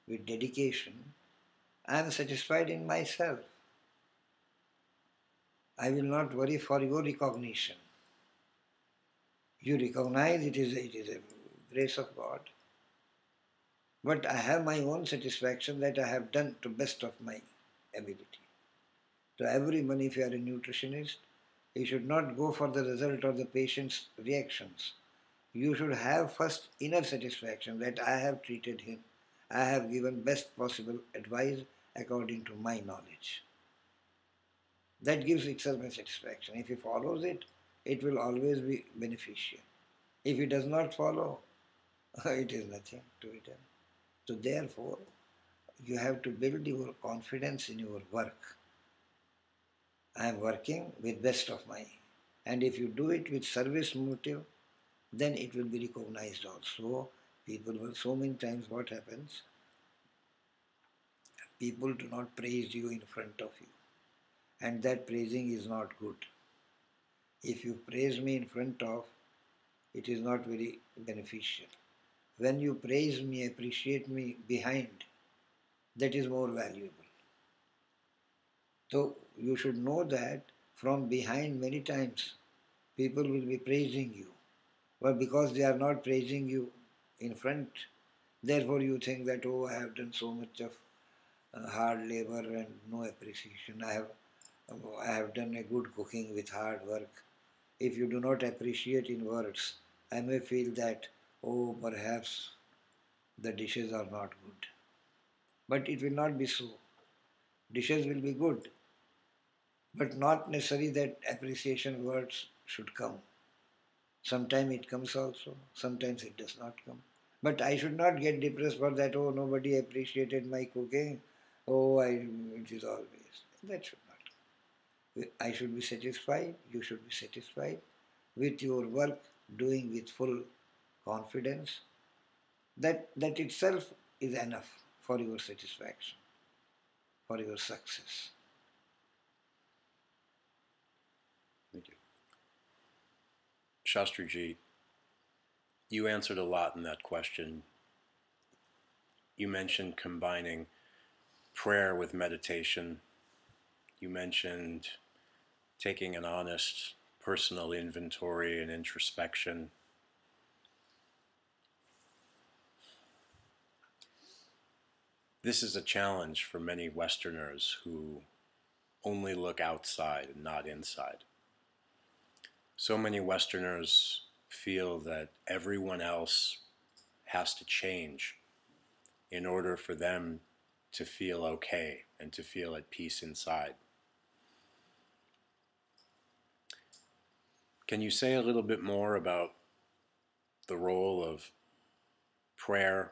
with dedication, I am satisfied in myself. I will not worry for your recognition. You recognize it is a grace of God. But I have my own satisfaction that I have done to best of my ability. So everyone, if you are a nutritionist, you should not go for the result or the patient's reactions. You should have first inner satisfaction that I have treated him. I have given best possible advice according to my knowledge. That gives itself a satisfaction. If he follows it, it will always be beneficial. If he does not follow, it is nothing to be done. So therefore, you have to build your confidence in your work. I am working with best of my, and if you do it with service motive, then it will be recognized also. People will, so many times what happens, people do not praise you in front of you, and that praising is not good. If you praise me in front of, it is not very beneficial. When you praise me, appreciate me behind, that is more valuable. So you should know that from behind many times people will be praising you. But because they are not praising you in front, therefore you think that, oh, I have done so much of hard labor and no appreciation. I have done a good cooking with hard work. If you do not appreciate in words, I may feel that, oh, perhaps the dishes are not good. But it will not be so. Dishes will be good, but not necessary that appreciation words should come. Sometimes it comes also, sometimes it does not come. But I should not get depressed for that, oh, nobody appreciated my cooking, it is always. That should not come. I should be satisfied, you should be satisfied with your work, doing with full confidence. That itself is enough for your satisfaction, for your success. Thank you. Shastriji, you answered a lot in that question. You mentioned combining prayer with meditation. You mentioned taking an honest personal inventory and introspection. This is a challenge for many Westerners who only look outside and not inside. So many Westerners feel that everyone else has to change in order for them to feel okay and to feel at peace inside. Can you say a little bit more about the role of prayer,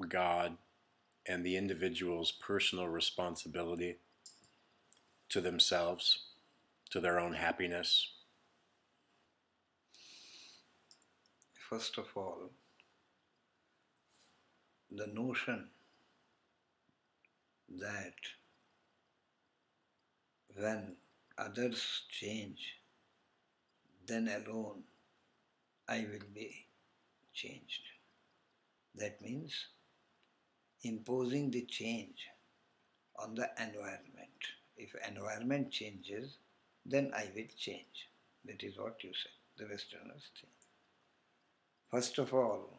God, and the individual's personal responsibility to themselves, to their own happiness? First of all, the notion that when others change, then alone I will be changed. That means imposing the change on the environment. If environment changes, then I will change. That is what you said, the Westerners think. First of all,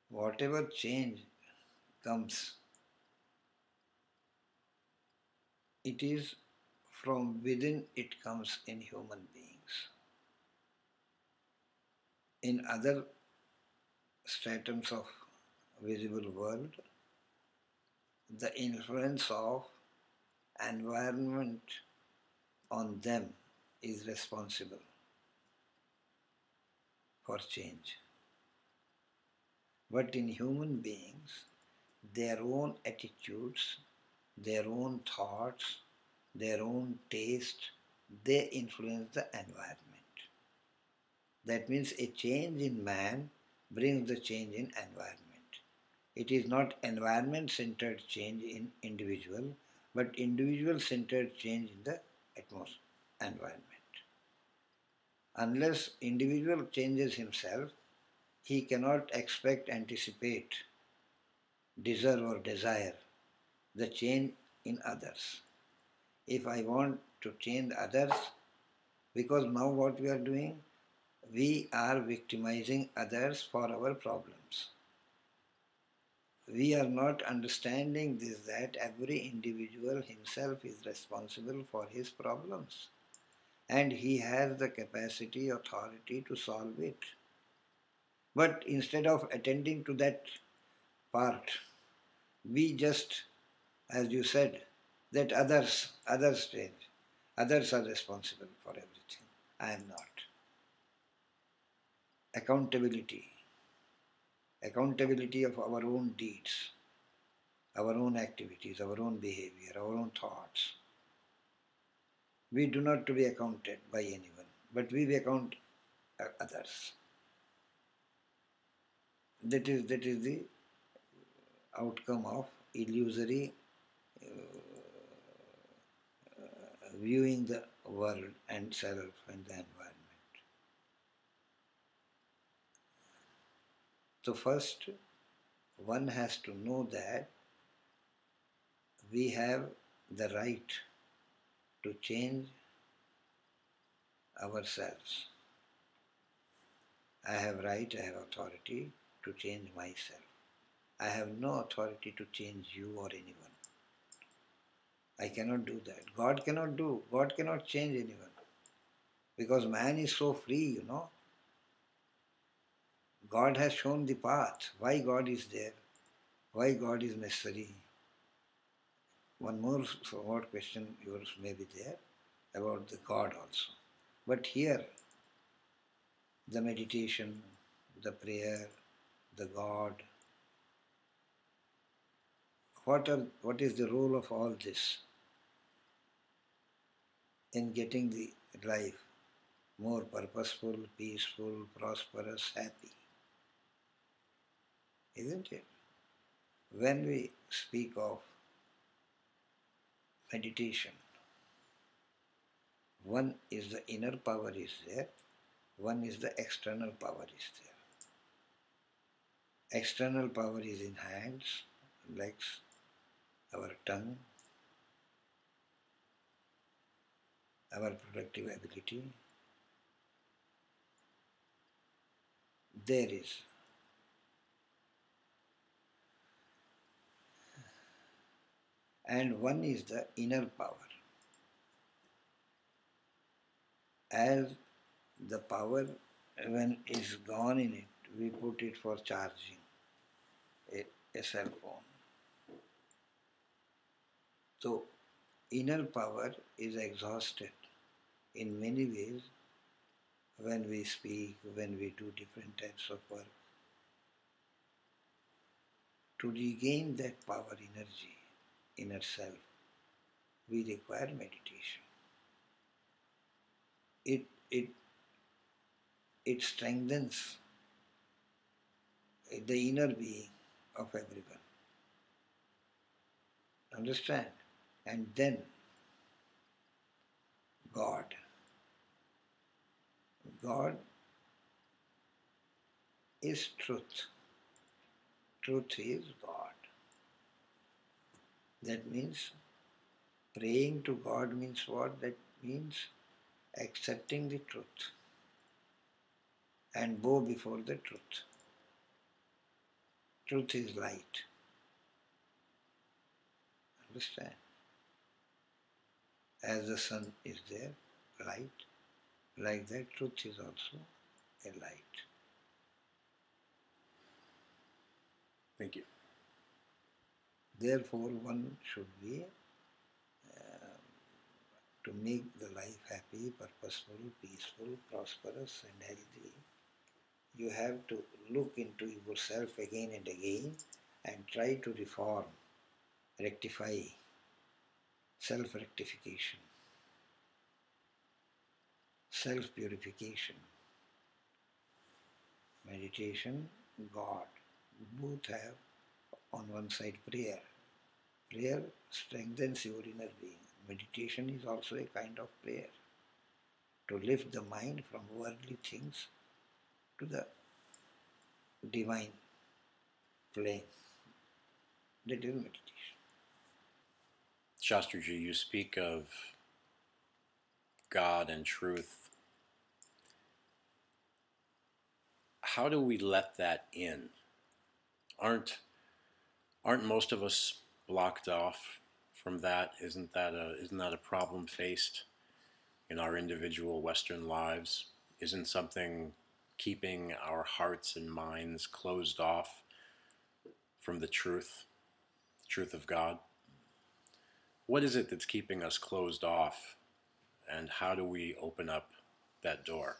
whatever change comes, it is from within it comes in human beings. In other stratums of visible world, the influence of environment on them is responsible for change. But in human beings, their own attitudes, their own thoughts, their own taste, they influence the environment. That means a change in man brings the change in environment. It is not environment-centered change in individual, but individual-centered change in the environment. Unless individual changes himself, he cannot expect, anticipate, deserve or desire the change in others. If I want to change others, because now what we are doing, we are victimizing others for our problems. We are not understanding this, that every individual himself is responsible for his problems and he has the capacity, authority to solve it. But instead of attending to that part, we just, as you said, that others change. Others are responsible for everything. I am not. Accountability of our own deeds, our own activities, our own behavior, our own thoughts. We do not to be accounted by anyone, but we account others. That is the outcome of illusory viewing the world and self and the environment. So first, one has to know that we have the right to change ourselves. I have right, I have authority to change myself. I have no authority to change you or anyone. I cannot do that. God cannot do. God cannot change anyone. Because man is so free, God has shown the path. Why God is there? Why God is necessary? One more short question yours may be there about the God also. But here, the meditation, the prayer, the God, what is the role of all this in getting the life more purposeful, peaceful, prosperous, happy? Isn't it? When we speak of meditation, one is the inner power is there, one is the external power is there. External power is in hands, legs, our tongue, our productive ability. There is. And one is the inner power. As the power, when is gone in it, we put it for charging a cell phone. So, inner power is exhausted in many ways when we speak, when we do different types of work. To regain that power, energy, inner self, we require meditation. It strengthens the inner being of everyone. Understand? And then God. God is truth. Truth is God. That means praying to God means what? That means accepting the truth and bow before the truth. Truth is light. Understand? As the sun is there, light, like that truth is also a light. Thank you. Therefore, one should be to make the life happy, purposeful, peaceful, prosperous and healthy. You have to look into yourself again and again and try to reform, rectify, self-rectification, self-purification, meditation, God. Both have on one side prayer. Prayer strengthens your inner being. Meditation is also a kind of prayer. To lift the mind from worldly things to the divine plane. That is meditation. Shastriji, you speak of God and truth. How do we let that in? Aren't most of us blocked off from that? Isn't that a problem faced in our individual Western lives? Isn't something keeping our hearts and minds closed off from the truth of God? What is it that's keeping us closed off, and how do we open up that door?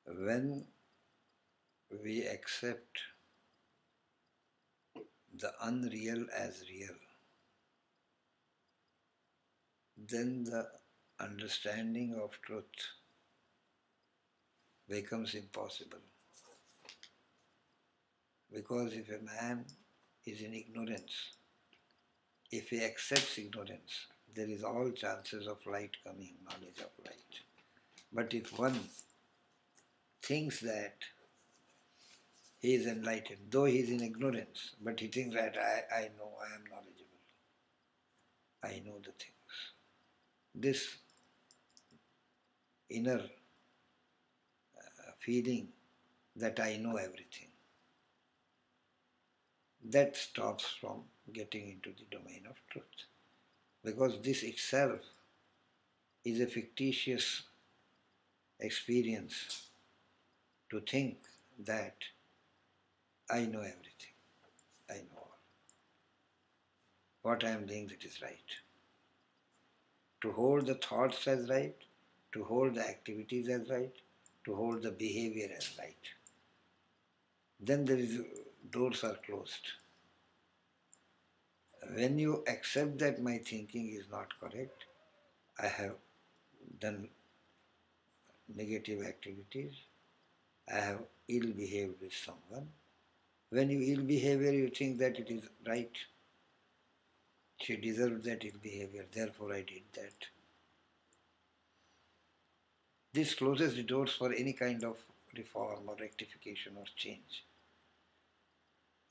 When we accept the unreal as real, then the understanding of truth becomes impossible. Because if a man is in ignorance, if he accepts ignorance, there is all chances of light coming, knowledge of light. But if one thinks that he is enlightened, though he is in ignorance, but he thinks that I know, I am knowledgeable, I know the things. This inner feeling that I know everything, that stops from getting into the domain of truth. Because this itself is a fictitious experience to think that I know everything, I know all. What I am doing, that is right. To hold the thoughts as right, to hold the activities as right, to hold the behavior as right. Then doors are closed. When you accept that my thinking is not correct, I have done negative activities, I have ill behaved with someone. When you ill behavior, you think that it is right. She deserved that ill behavior, therefore I did that. This closes the doors for any kind of reform or rectification or change.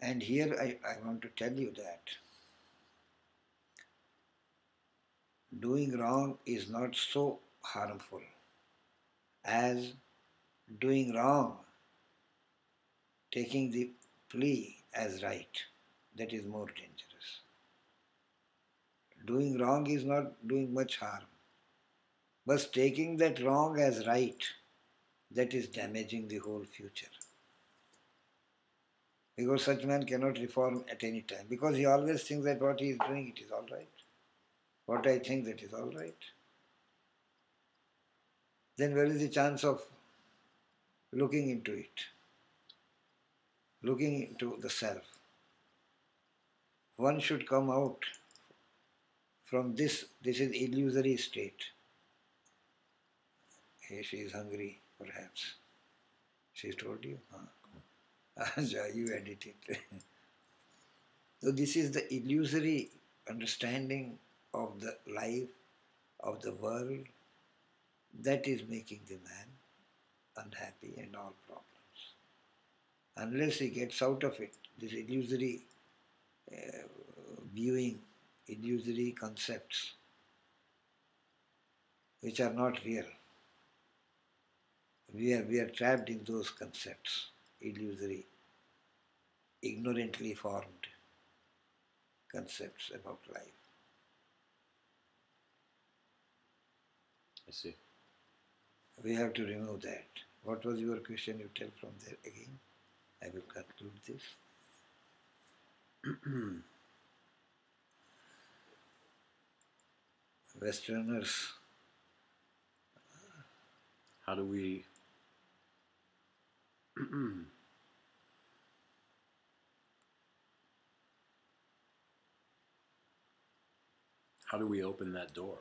And here I want to tell you that doing wrong is not so harmful as doing wrong, taking the plea as right. That is more dangerous. Doing wrong is not doing much harm, but taking that wrong as right, that is damaging the whole future. Because such man cannot reform at any time, because he always thinks that what he is doing, it is all right. What I think, that is all right. Then where is the chance of looking into it, looking into the self? One should come out from this is illusory state. Hey, she is hungry, perhaps. She told you? You edit it. So this is the illusory understanding of the life, of the world, That is making the man unhappy and all problems. Unless he gets out of it, this illusory viewing, illusory concepts which are not real. We are trapped in those concepts, illusory, ignorantly formed concepts about life. I see. We have to remove that. What was your question? You tell from there again. I will conclude this. Westerners, How do we how do we open that door?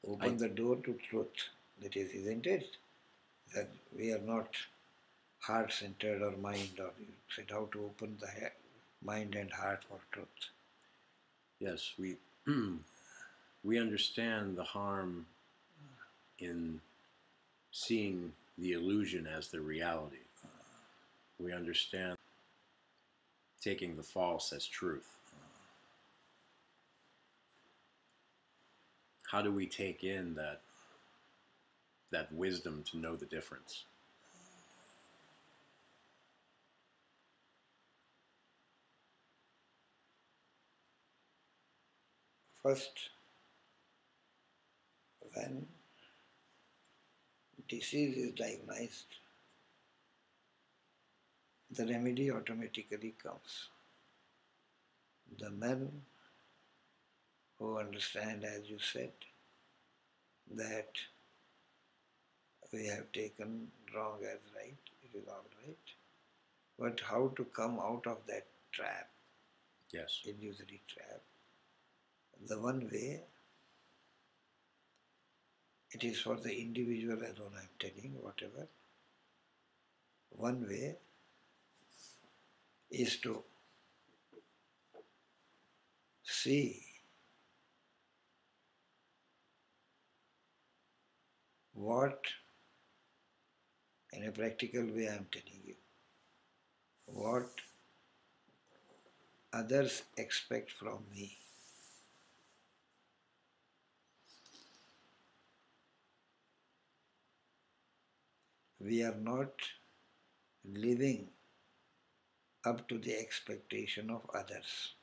open the door to truth. That is, isn't it? That we are not heart-centered or mind, or you said how to open the mind and heart for truth. Yes, we understand the harm in seeing the illusion as the reality. We understand taking the false as truth. How do we take in that wisdom to know the difference? First, when disease is diagnosed, the remedy automatically comes. The men who understand, as you said, that we have taken wrong as right, it is all right. But how to come out of that trap, Yes. illusory trap? The one way, it is for the individual alone, I am telling, whatever. One way is to see what, in a practical way I am telling you, what others expect from me. We are not living up to the expectation of others.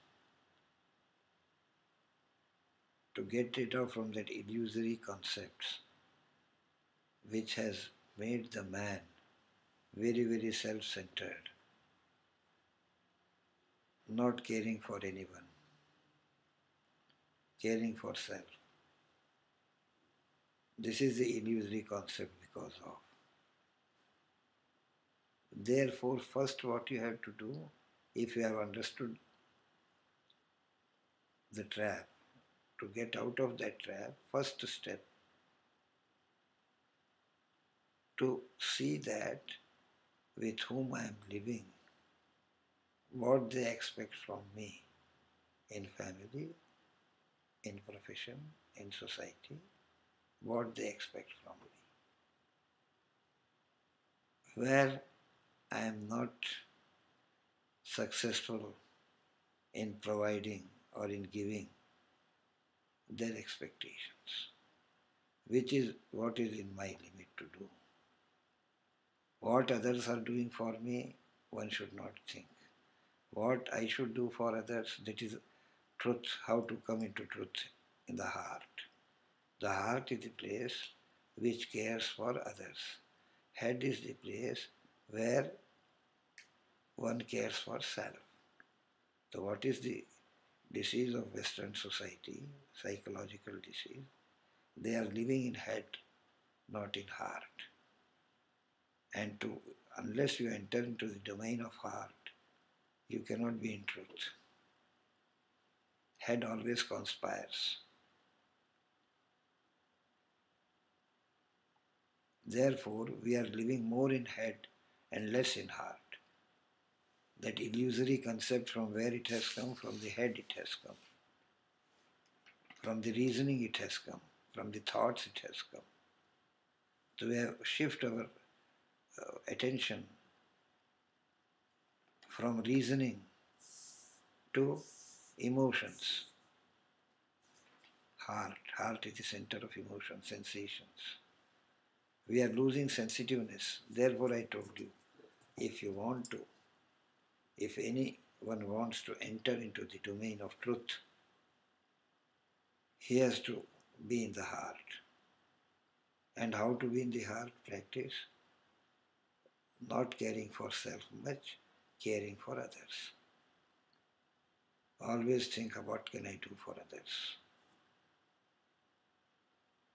To get rid of from that illusory concepts which has made the man very, very self-centered, not caring for anyone, caring for self. This is the illusory concept because of. Therefore, first what you have to do, if you have understood the trap, to get out of that trap, first step, to see that with whom I am living, what they expect from me in family, in profession, in society, what they expect from me. Where I am not successful in providing or in giving their expectations, which is what is in my limit to do. What others are doing for me, one should not think. What I should do for others, that is truth, how to come into truth in the heart. The heart is the place which cares for others. Head is the place where one cares for self. So what is the disease of Western society, psychological disease? They are living in head, not in heart. And unless you enter into the domain of heart, you cannot be in truth. Head always conspires. Therefore, we are living more in head and less in heart. That illusory concept, from where it has come, from the head it has come. From the reasoning it has come. From the thoughts it has come. So we have shift our attention from reasoning to emotions. Heart is the center of emotion, sensations. We are losing sensitiveness. Therefore I told you, if you want to, if anyone wants to enter into the domain of truth, he has to be in the heart. And how to be in the heart? Practice not caring for self much, caring for others. Always think of what can I do for others.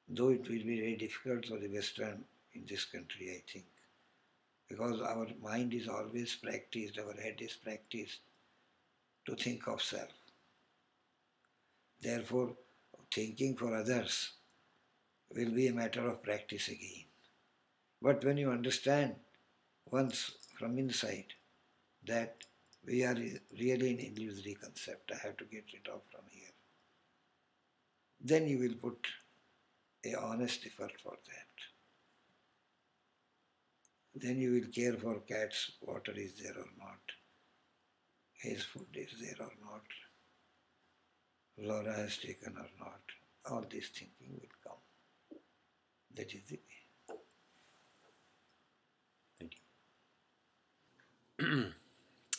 Though it will be very difficult for the Western in this country, I think, because our mind is always practiced, our head is practiced to think of self. Therefore, thinking for others will be a matter of practice again. But when you understand once from inside that we are really an illusory concept, I have to get rid of from here, then you will put a honest effort for that. Then you will care for cat's water is there or not, his food is there or not, Laura has taken or not. All this thinking will come. That is the way. Thank you.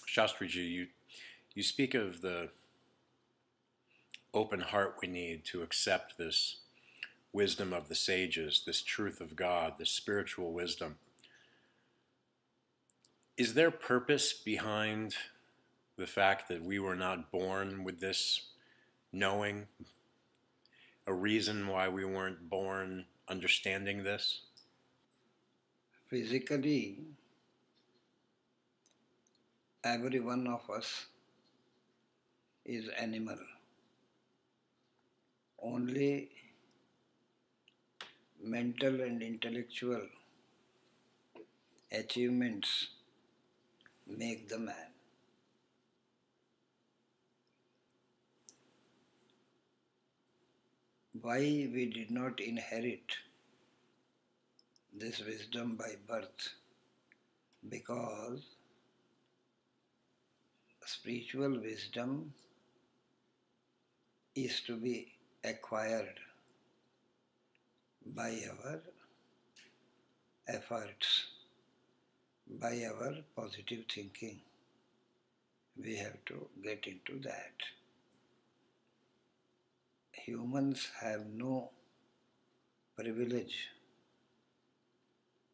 Shastriji, you speak of the open heart we need to accept this wisdom of the sages, this truth of God, this spiritual wisdom. Is there purpose behind the fact that we were not born with this knowing? A reason why we weren't born understanding this? Physically, every one of us is animal. Only mental and intellectual achievements make the man. Why we did not inherit this wisdom by birth? Because spiritual wisdom is to be acquired by our efforts, by our positive thinking. We have to get into that. Humans have no privilege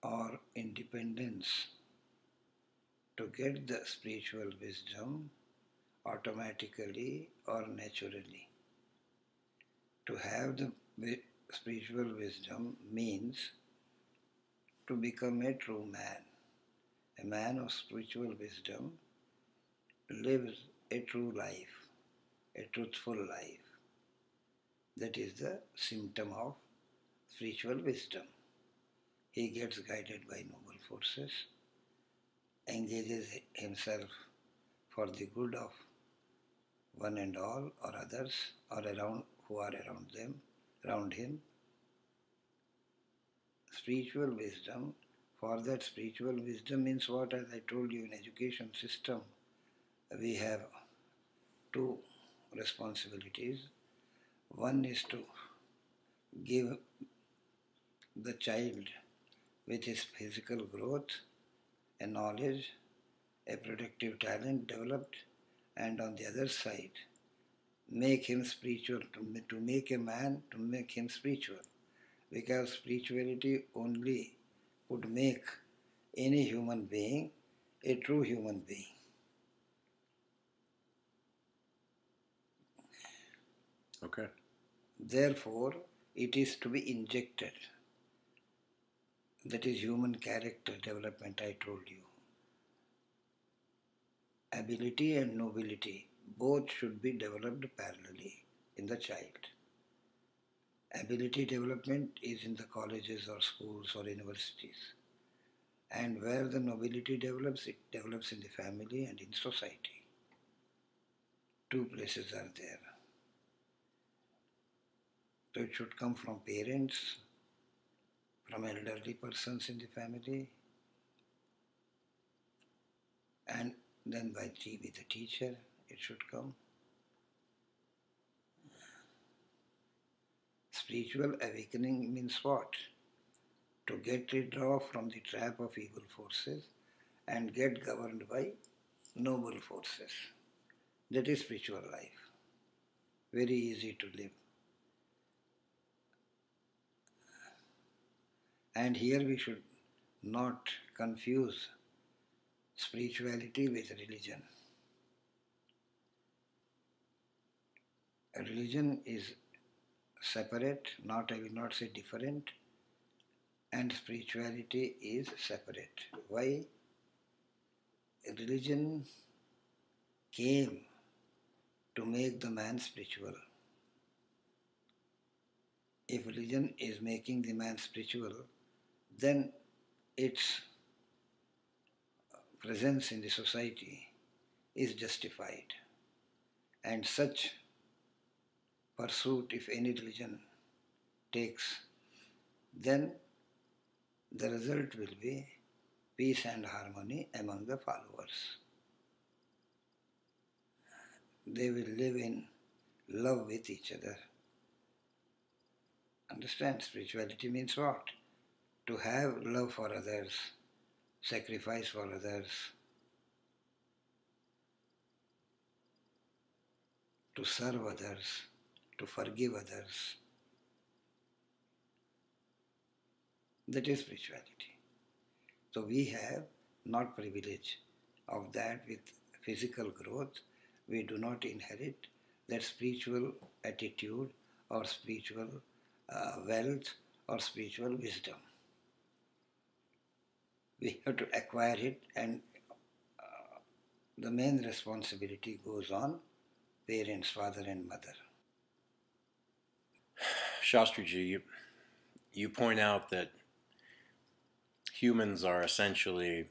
or independence to get the spiritual wisdom automatically or naturally. To have the spiritual wisdom means to become a true man. A man of spiritual wisdom lives a true life, a truthful life. That is the symptom of spiritual wisdom. He gets guided by noble forces, engages himself for the good of one and all or others or around who are around him. Spiritual wisdom, for that spiritual wisdom means what? As I told you, in education system, we have two responsibilities. One is to give the child with his physical growth, a knowledge, a productive talent developed, and on the other side, make him spiritual, to make a man, to make him spiritual. Because spirituality only could make any human being a true human being. Okay. Therefore, it is to be injected. That is human character development, I told you. Ability and nobility, both should be developed parallelly in the child. Ability development is in the colleges or schools or universities. And where the nobility develops, it develops in the family and in society. Two places are there. So it should come from parents, from elderly persons in the family, and then by with the teacher it should come. Spiritual awakening means what? To get rid of from the trap of evil forces and get governed by noble forces. That is spiritual life. Very easy to live. And here we should not confuse spirituality with religion. A religion is separate, I will not say different, and spirituality is separate. Why? Religion came to make the man spiritual. If religion is making the man spiritual, then its presence in the society is justified. And such pursuit, if any religion takes, then the result will be peace and harmony among the followers. They will live in love with each other. Understand, spirituality means what? To have love for others, sacrifice for others, to serve others, to forgive others. That is spirituality. So we have not privilege of that with physical growth. We do not inherit that spiritual attitude or spiritual wealth or spiritual wisdom. We have to acquire it, and the main responsibility goes on parents, father and mother. Shastri, you point out that humans are essentially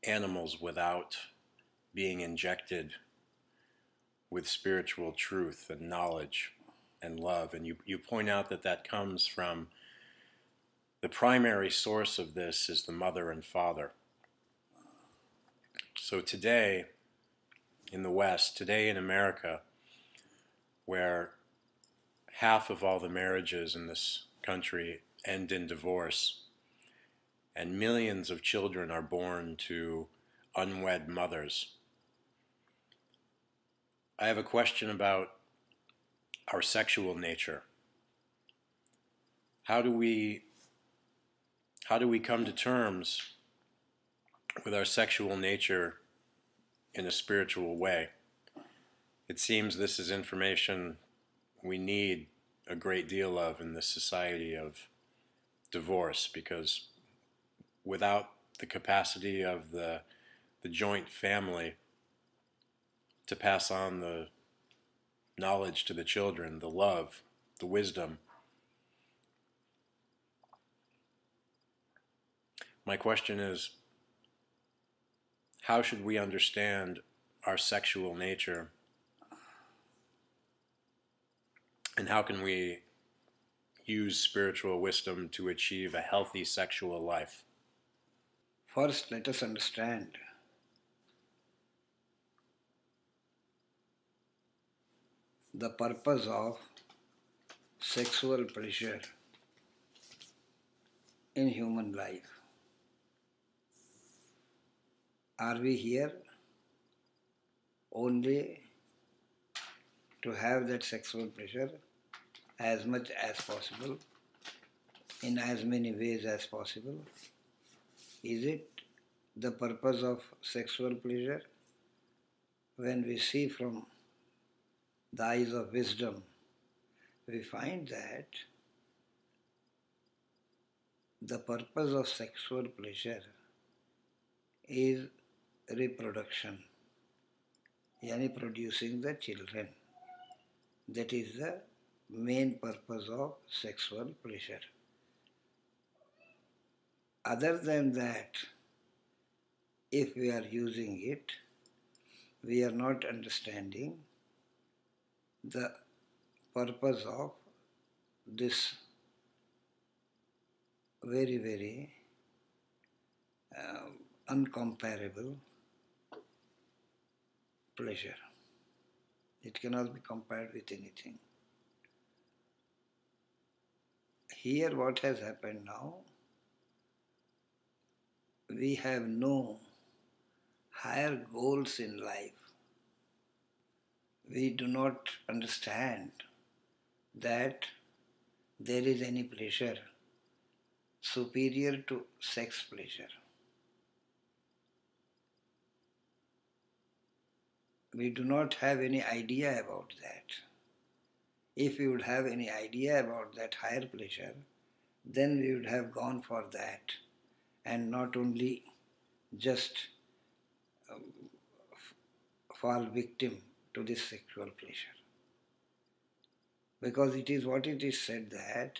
animals without being injected with spiritual truth and knowledge and love. And you point out that that comes from the primary source of this is the mother and father. So today in the West, today in America, where half of all the marriages in this country end in divorce, and millions of children are born to unwed mothers, I have a question about our sexual nature. How do we come to terms with our sexual nature in a spiritual way? It seems this is information we need a great deal of in this society of divorce, because without the capacity of the joint family to pass on the knowledge to the children, the love, the wisdom, my question is, how should we understand our sexual nature, and how can we use spiritual wisdom to achieve a healthy sexual life? First, let us understand the purpose of sexual pleasure in human life. Are we here only to have that sexual pleasure as much as possible, in as many ways as possible? Is it the purpose of sexual pleasure? When we see from the eyes of wisdom, we find that the purpose of sexual pleasure is reproduction, yani producing the children. That is the main purpose of sexual pleasure. Other than that, if we are using it, we are not understanding the purpose of this very, very uncomparable pleasure. It cannot be compared with anything. Here what has happened now, we have no higher goals in life. We do not understand that there is any pleasure superior to sex pleasure. We do not have any idea about that. If we would have any idea about that higher pleasure, then we would have gone for that and not only just fall victim to this sexual pleasure. Because it is what it is said that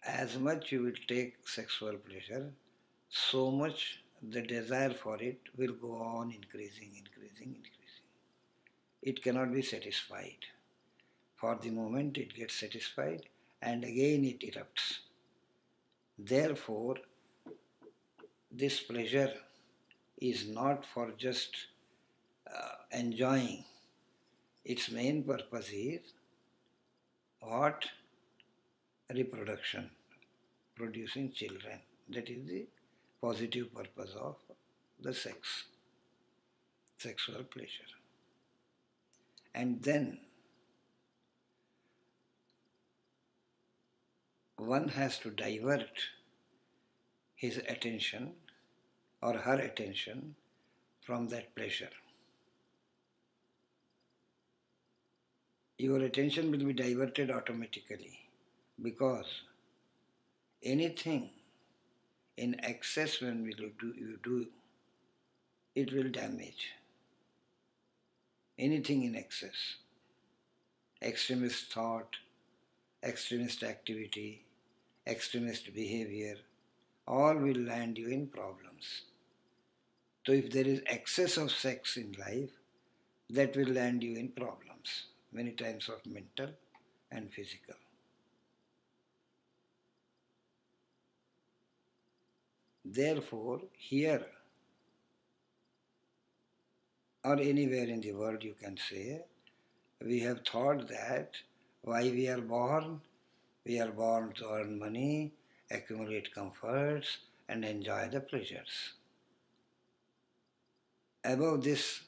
as much you will take sexual pleasure, so much the desire for it will go on increasing. It cannot be satisfied. For the moment it gets satisfied and again it erupts. Therefore, this pleasure is not for just enjoying. Its main purpose is what? Reproduction, producing children. That is the positive purpose of the sexual pleasure. And then one has to divert his attention or her attention from that pleasure. Your attention will be diverted automatically because anything in excess when you do, it will damage. Anything in excess, extremist thought, extremist activity, extremist behavior, all will land you in problems. So if there is excess of sex in life, that will land you in problems, many times of mental and physical. Therefore, here or anywhere in the world you can say, we have thought that why we are born to earn money, accumulate comforts and enjoy the pleasures. Above this,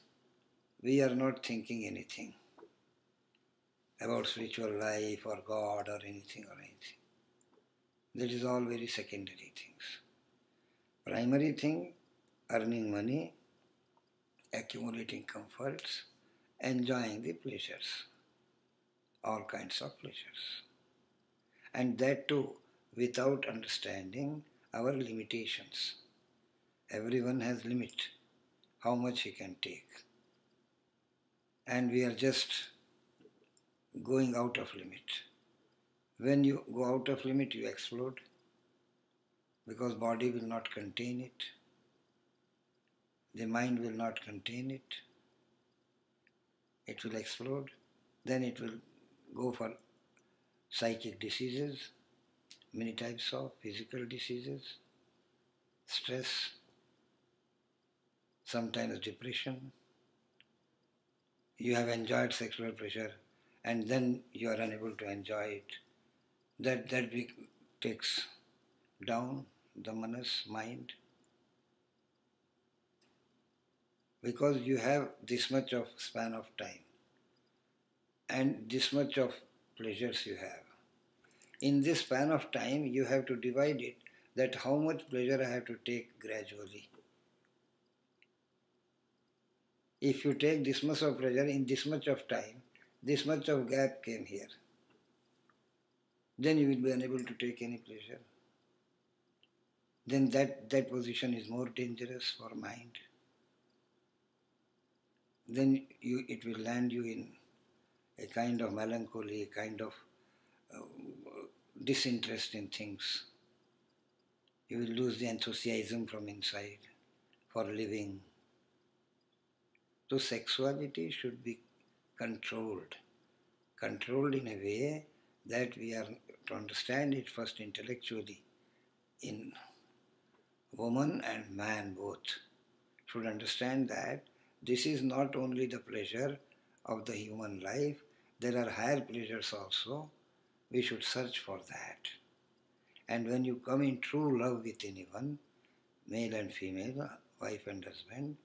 we are not thinking anything about spiritual life or God or anything. That is all very secondary things. Primary thing, earning money, accumulating comforts, enjoying the pleasures, all kinds of pleasures. And that too without understanding our limitations. Everyone has limit, how much he can take. And we are just going out of limit. When you go out of limit, you explode because body will not contain it. The mind will not contain it. It will explode. Then it will go for psychic diseases, many types of physical diseases, stress, sometimes depression. You have enjoyed sexual pleasure and then you are unable to enjoy it. That takes down the manas, mind. Because you have this much of span of time and this much of pleasures you have. In this span of time, you have to divide it that how much pleasure I have to take gradually. If you take this much of pleasure in this much of time, this much of gap came here. Then you will be unable to take any pleasure. Then that position is more dangerous for mind. Then it will land you in a kind of melancholy, a kind of disinterest in things. You will lose the enthusiasm from inside for living. So sexuality should be controlled in a way that we are to understand it first intellectually in woman and man both should understand that this is not only the pleasure of the human life, there are higher pleasures also. We should search for that. And when you come in true love with anyone, male and female, wife and husband,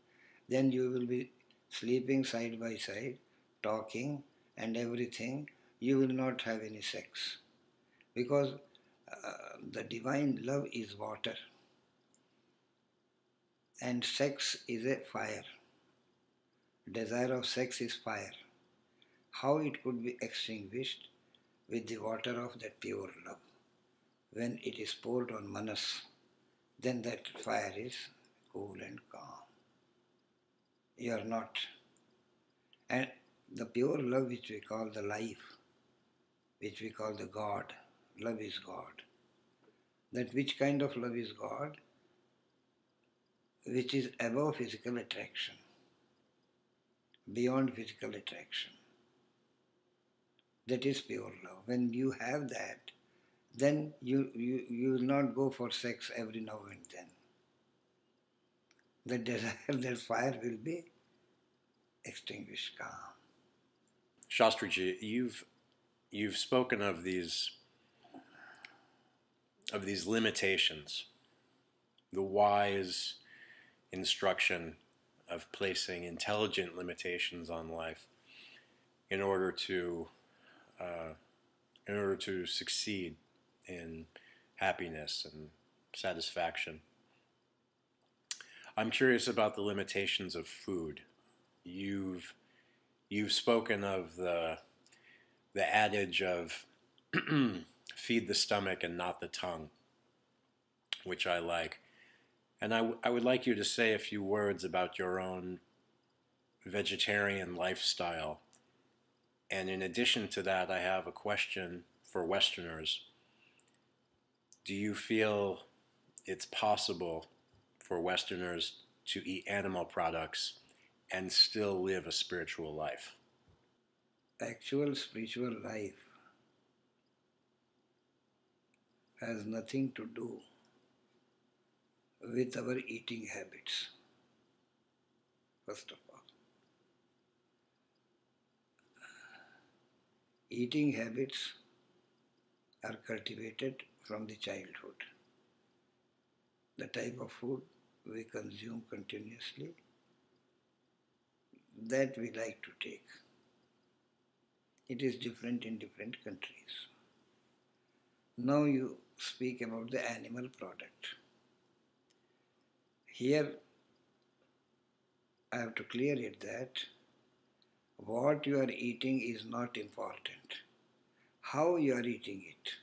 then you will be sleeping side by side, talking and everything. You will not have any sex. Because the divine love is water and sex is a fire. Desire of sex is fire. How it could be extinguished with the water of that pure love? When it is poured on manas, then that fire is cool and calm. You are not. And the pure love which we call the life, which we call the God, love is God. That which kind of love is God? Which is above physical attraction, beyond physical attraction. That is pure love. When you have that, then you will not go for sex every now and then. The desire, that fire will be extinguished, calm. Shastriji, you've spoken of these limitations, the wise instruction of placing intelligent limitations on life in order to succeed in happiness and satisfaction. I'm curious about the limitations of food. You've spoken of the adage of feed the stomach and not the tongue, which I like. And I would like you to say a few words about your own vegetarian lifestyle. And in addition to that, I have a question for Westerners. Do you feel it's possible for Westerners to eat animal products and still live a spiritual life? Actual spiritual life has nothing to do with our eating habits, first of all. Eating habits are cultivated from the childhood. The type of food we consume continuously, that we like to take. It is different in different countries. Now you speak about the animal product. Here I have to clear it that what you are eating is not important. How you are eating it,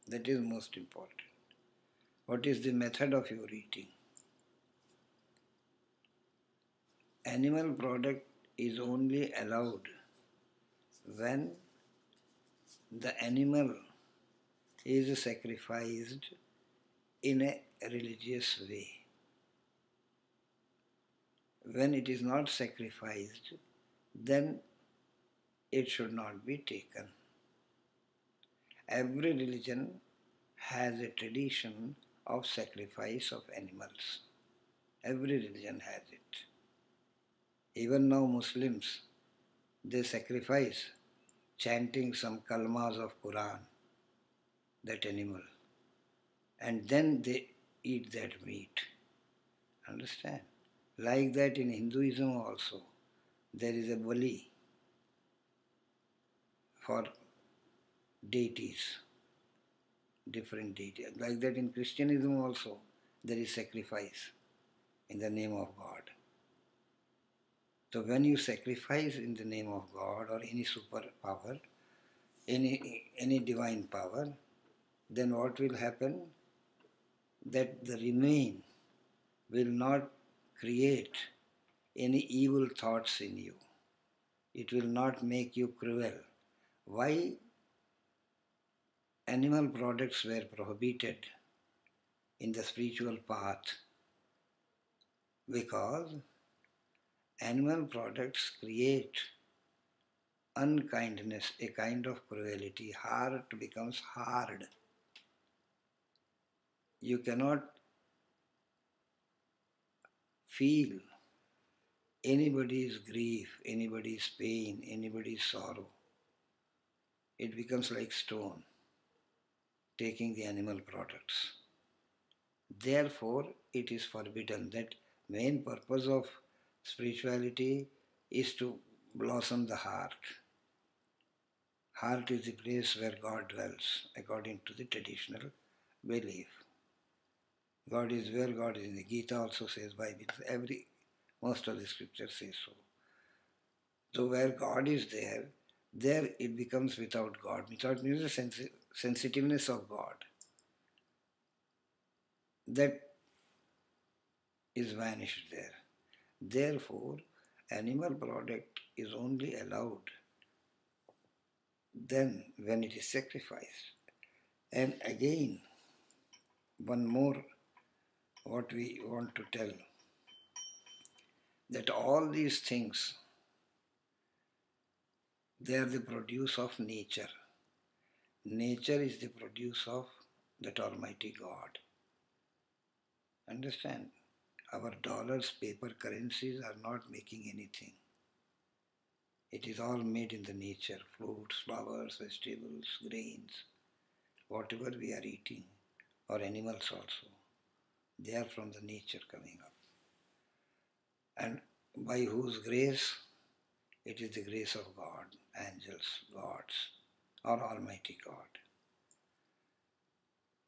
that is most important. What is the method of your eating? Animal product is only allowed when the animal is sacrificed in a religious way. When it is not sacrificed, then it should not be taken. Every religion has a tradition of sacrifice of animals. Every religion has it. Even now Muslims, they sacrifice chanting some kalmas of Quran, that animal, and then they eat that meat. Understand? Like that in Hinduism also, there is a bali for deities, different deities. Like that in Christianism also, there is sacrifice in the name of God. So when you sacrifice in the name of God or any superpower, any divine power, then what will happen? That the remain will not create any evil thoughts in you. It will not make you cruel. Why animal products were prohibited in the spiritual path? Because animal products create unkindness, a kind of cruelty. Heart becomes hard. You cannot feel anybody's grief, anybody's pain, anybody's sorrow. It becomes like stone, taking the animal products. Therefore, it is forbidden. That main purpose of spirituality is to blossom the heart. Heart is the place where God dwells, according to the traditional belief. God is where God is. The Gita also says, Bible, most of the scriptures say so. So where God is there, there it becomes without God. Without means the sensitiveness of God. That is vanished there. Therefore, animal product is only allowed then when it is sacrificed. And again, one more what we want to tell, that all these things, they are the produce of nature. Nature is the produce of that Almighty God. Understand? Our dollars, paper currencies are not making anything. It is all made in the nature. Fruits, flowers, vegetables, grains, whatever we are eating, or animals also. They are from the nature coming up. And by whose grace? It is the grace of God, angels, gods, or Almighty God.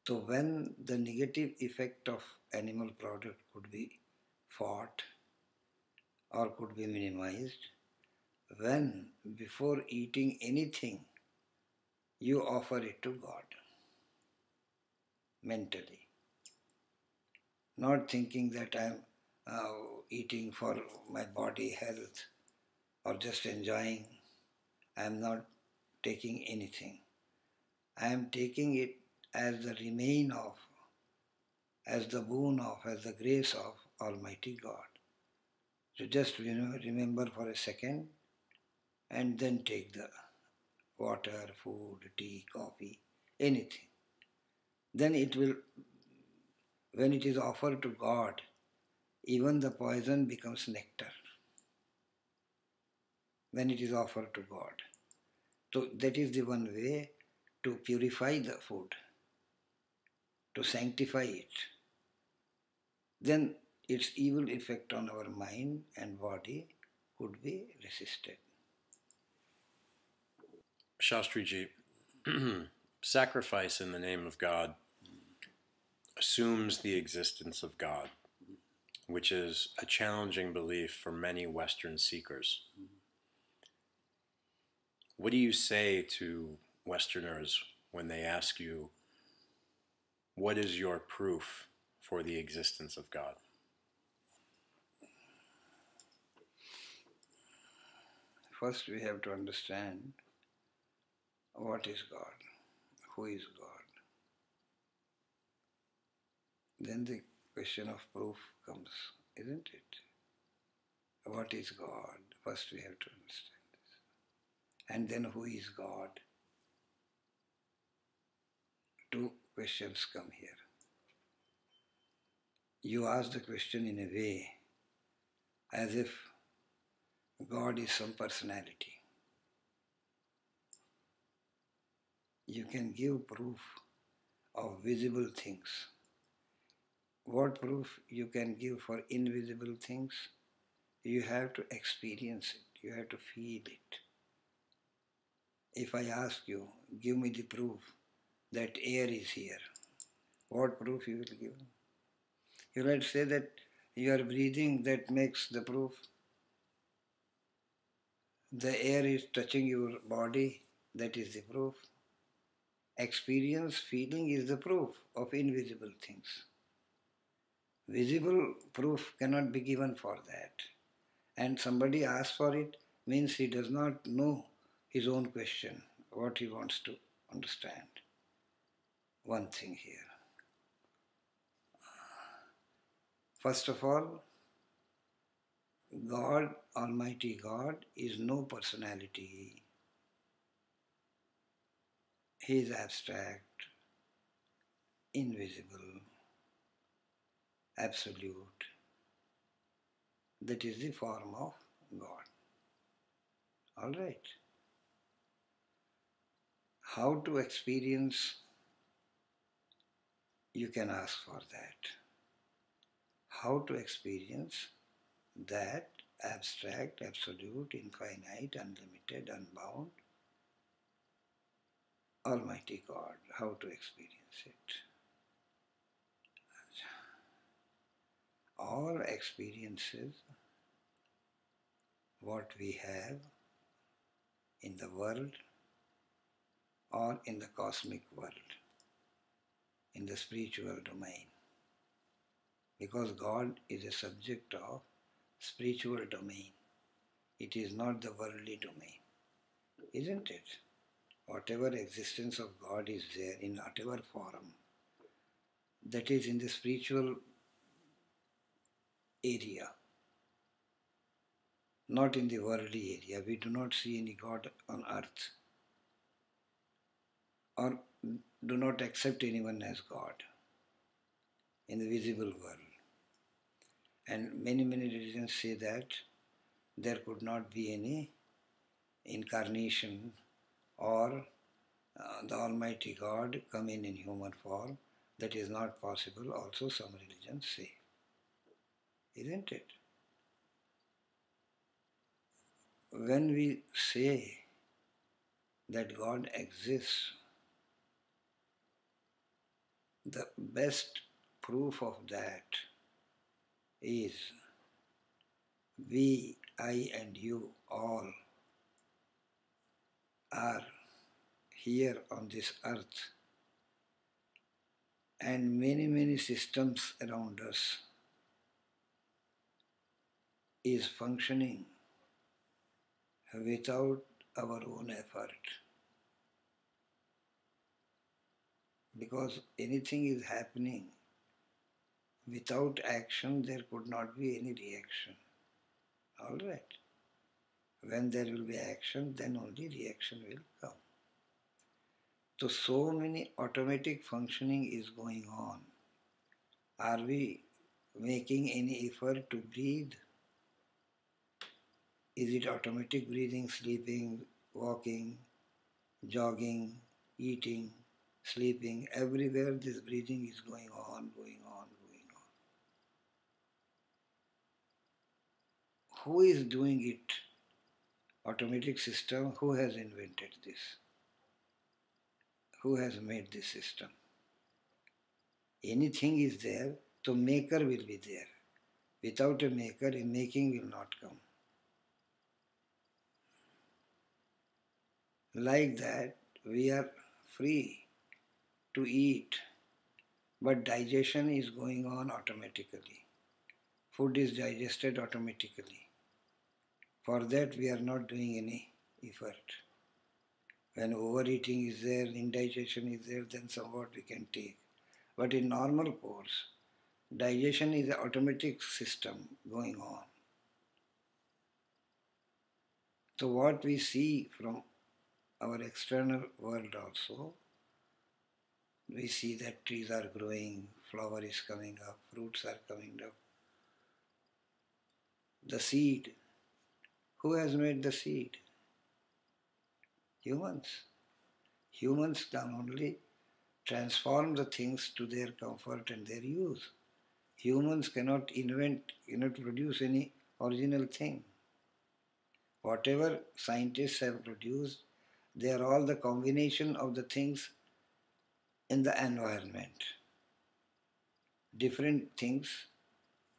So when the negative effect of animal product could be fought or could be minimized, when before eating anything you offer it to God mentally, not thinking that I am eating for my body health or just enjoying. I am not taking anything. I am taking it as the remain of, as the boon of, as the grace of Almighty God. So just remember for a second and then take the water, food, tea, coffee, anything. Then it will, when it is offered to God, even the poison becomes nectar when it is offered to God. So that is the one way to purify the food, to sanctify it. Then its evil effect on our mind and body could be resisted. Shastri ji, sacrifice in the name of God assumes the existence of God, which is a challenging belief for many Western seekers. What do you say to Westerners when they ask you, what is your proof for the existence of God? First we have to understand what is God, who is God. Then the question of proof comes, isn't it? What is God? First we have to understand this. And then who is God? Two questions come here. You ask the question in a way as if God is some personality. You can give proof of visible things. What proof you can give for invisible things? You have to experience it. You have to feel it. If I ask you, give me the proof that air is here, what proof you will give? You might say that you are breathing, that makes the proof. The air is touching your body, that is the proof. Experience, feeling is the proof of invisible things. Visible proof cannot be given for that. And somebody asks for it means he does not know his own question, what he wants to understand. One thing here. First of all, God, Almighty God, is no personality. He is abstract, invisible, absolute. That is the form of God. All right. How to experience, you can ask for that. How to experience that abstract, absolute, infinite, unlimited, unbound, Almighty God, how to experience it. All experiences, what we have in the world or in the cosmic world, in the spiritual domain, because God is a subject of spiritual domain. It is not the worldly domain, isn't it? Whatever existence of God is there in whatever form, that is in the spiritual area, not in the worldly area. We do not see any God on earth or do not accept anyone as God in the visible world. And many religions say that there could not be any incarnation or the Almighty God come in human form. That is not possible, also some religions say. Isn't it? When we say that God exists, the best proof of that is we, I and you all are here on this earth and many systems around us is functioning without our own effort. Because anything is happening without action, there could not be any reaction. All right. When there will be action, then only reaction will come. So many automatic functioning is going on. Are we making any effort to breathe? Is it automatic breathing, sleeping, walking, jogging, eating, sleeping? Everywhere this breathing is going on. Who is doing it? Automatic system. Who has invented this? Who has made this system? Anything is there, so maker will be there. Without a maker, a making will not come. Like that, we are free to eat, but digestion is going on automatically. Food is digested automatically. For that, we are not doing any effort. When overeating is there, indigestion is there, then somewhat we can take. But in normal course, digestion is an automatic system going on. So what we see from our external world also, we see that trees are growing, flower is coming up, fruits are coming up. The seed, who has made the seed? Humans. Humans can only transform the things to their comfort and their use. Humans cannot invent, cannot produce any original thing. Whatever scientists have produced, they are all the combination of the things in the environment. Different things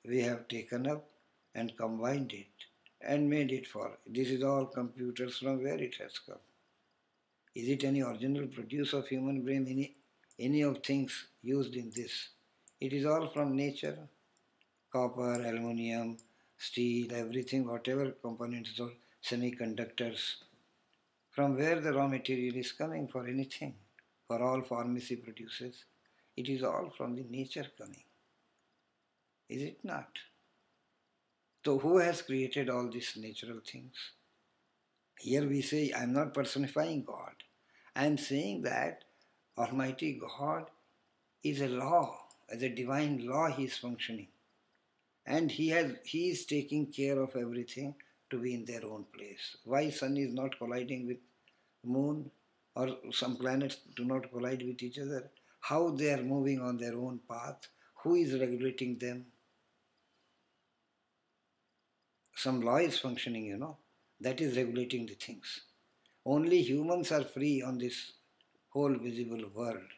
we have taken up and combined it and made it for. This is all computers, from where it has come. Is it any original produce of human brain, any of things used in this? It is all from nature. Copper, aluminium, steel, everything, whatever components of semiconductors. From where the raw material is coming for anything, for all pharmacy produces, it is all from the nature coming. Is it not? So who has created all these natural things? Here we say, I am not personifying God. I am saying that Almighty God is a law, as a divine law he is functioning. And he is taking care of everything to be in their own place. Why sun is not colliding with moon, or some planets do not collide with each other? How they are moving on their own path? Who is regulating them? Some law is functioning, that is regulating the things. Only humans are free on this whole visible world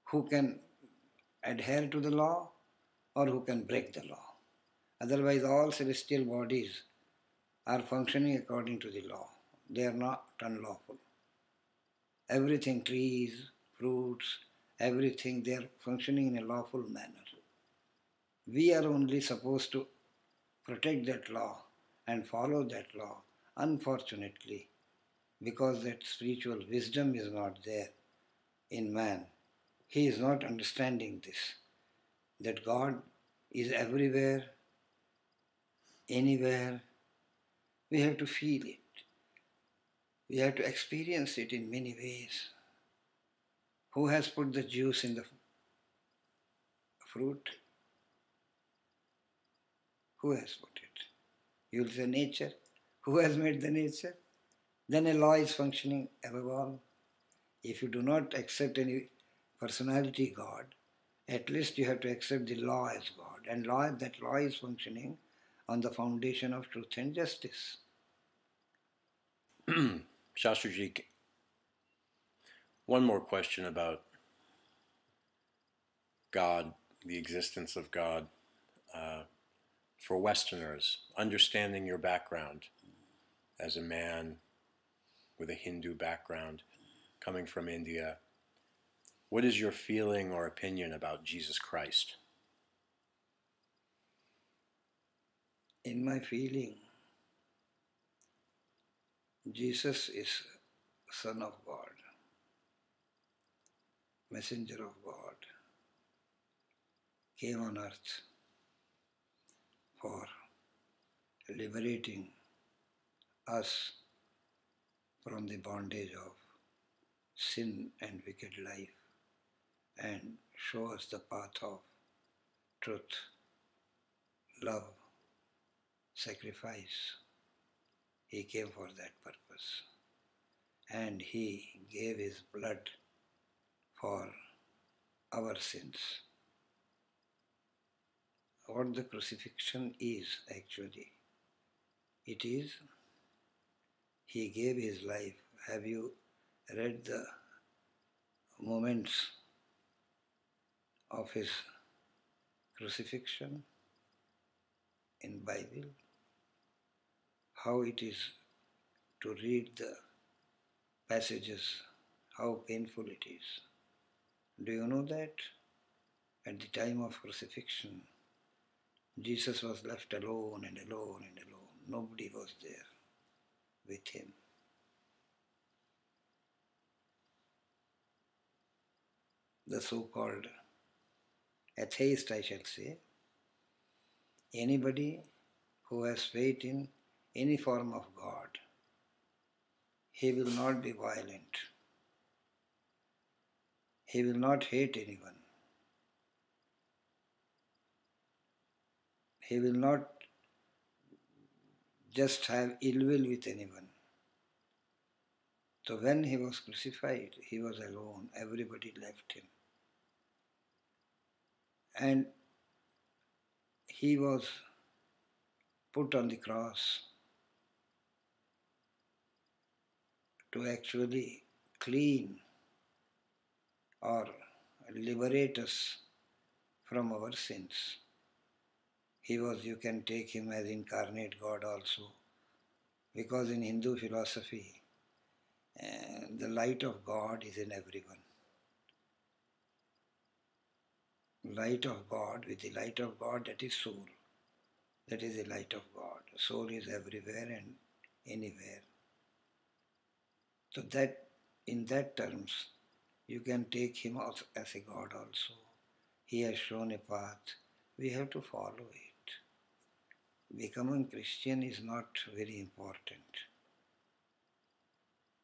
who can adhere to the law or who can break the law. Otherwise, all celestial bodies are functioning according to the law. They are not unlawful. Everything, trees, fruits, everything, they are functioning in a lawful manner. We are only supposed to protect that law and follow that law. Unfortunately, because that spiritual wisdom is not there in man, he is not understanding this, that God is everywhere, anywhere. We have to feel it. We have to experience it in many ways. Who has put the juice in the fruit? Who has put it? You will say nature. Who has made the nature? Then a law is functioning above all. If you do not accept any personality God, at least you have to accept the law as God. And that law is functioning on the foundation of truth and justice. Shastriji, one more question about God, the existence of God. For Westerners, understanding your background as a man with a Hindu background coming from India, what is your feeling or opinion about Jesus Christ? In my feeling, Jesus is Son of God, Messenger of God, came on earth for liberating us from the bondage of sin and wicked life and show us the path of truth, love, sacrifice. He came for that purpose. And he gave his blood for our sins. What the crucifixion is actually, it is he gave his life. Have you read the moments of his crucifixion in Bible? How it is to read the passages, how painful it is. Do you know that at the time of crucifixion, Jesus was left alone and alone and alone. Nobody was there with him. The so-called atheist, I shall say, anybody who has faith in any form of God, he will not be violent. He will not hate anyone. He will not just have ill will with anyone. So when he was crucified, he was alone. Everybody left him. And he was put on the cross to actually clean or liberate us from our sins. He was, you can take him as incarnate God also, because in Hindu philosophy, the light of God is in everyone. Light of God, with the light of God, that is soul. That is the light of God. Soul is everywhere and anywhere. So that, in that terms, you can take him as a God also. He has shown a path. We have to follow it. Becoming Christian is not very important.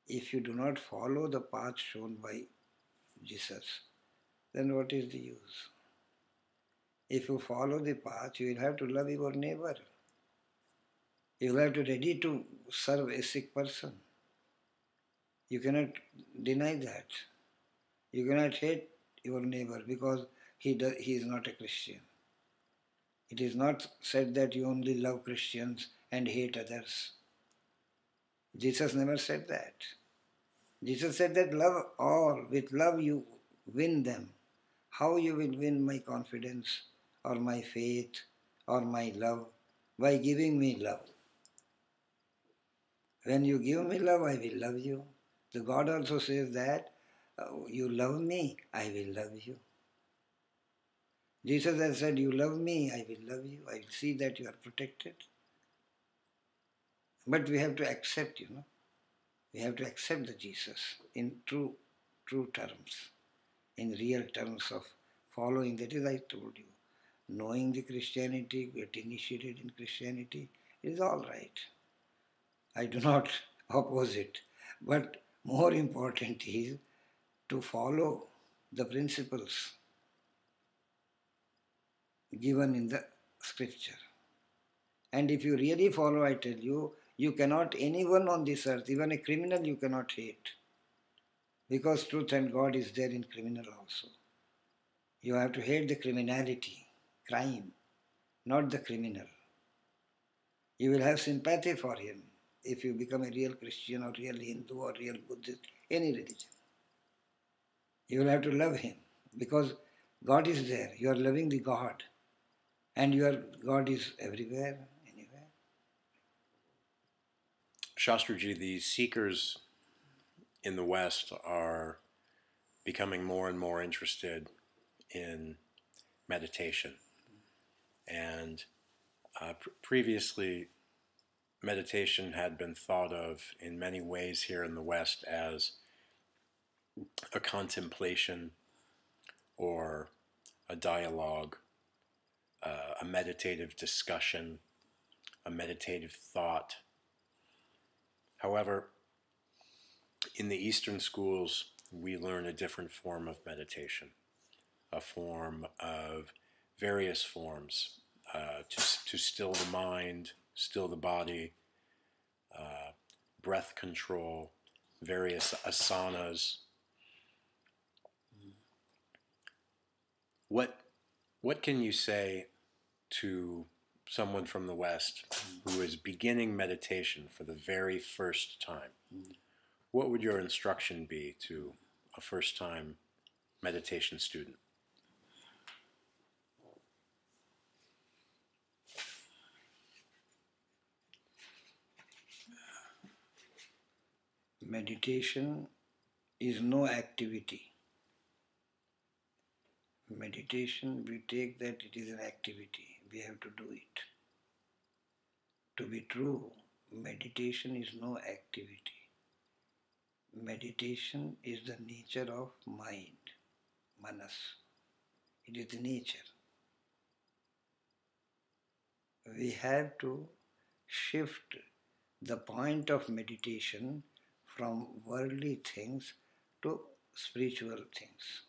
If you do not follow the path shown by Jesus, then what is the use? If you follow the path, you will have to love your neighbor. You will have to be ready to serve a sick person. You cannot deny that. You cannot hate your neighbor because he is not a Christian. It is not said that you only love Christians and hate others. Jesus never said that. Jesus said that love all, with love you win them. How you will win my confidence or my faith or my love? By giving me love. When you give me love, I will love you. The God also says that you love me, I will love you. Jesus has said, you love me, I will love you. I will see that you are protected. But we have to accept, we have to accept the Jesus in true terms, in real terms of following. That is, I told you, knowing the Christianity, get initiated in Christianity, it is all right. I do not oppose it. But more important is to follow the principles given in the scripture. And if you really follow, I tell you, you cannot, anyone on this earth, even a criminal, you cannot hate. Because truth and God is there in criminal also. You have to hate the criminality, crime, not the criminal. You will have sympathy for him if you become a real Christian or real Hindu or real Buddhist, any religion. You will have to love him because God is there. You are loving the God. And your God is everywhere, anywhere. Shastriji, the seekers in the West are becoming more and more interested in meditation. And previously, meditation had been thought of in many ways here in the West as a contemplation or a dialogue, a meditative discussion, a meditative thought. However, in the Eastern schools, we learn a different form of meditation, a form of various forms to still the mind, still the body, breath control, various asanas. What can you say to someone from the West who is beginning meditation for the very first time? What would your instruction be to a first-time meditation student? Meditation is no activity. Meditation, we take that it is an activity. We have to do it. To be true, meditation is no activity. Meditation is the nature of mind, manas. It is the nature. We have to shift the point of meditation from worldly things to spiritual things.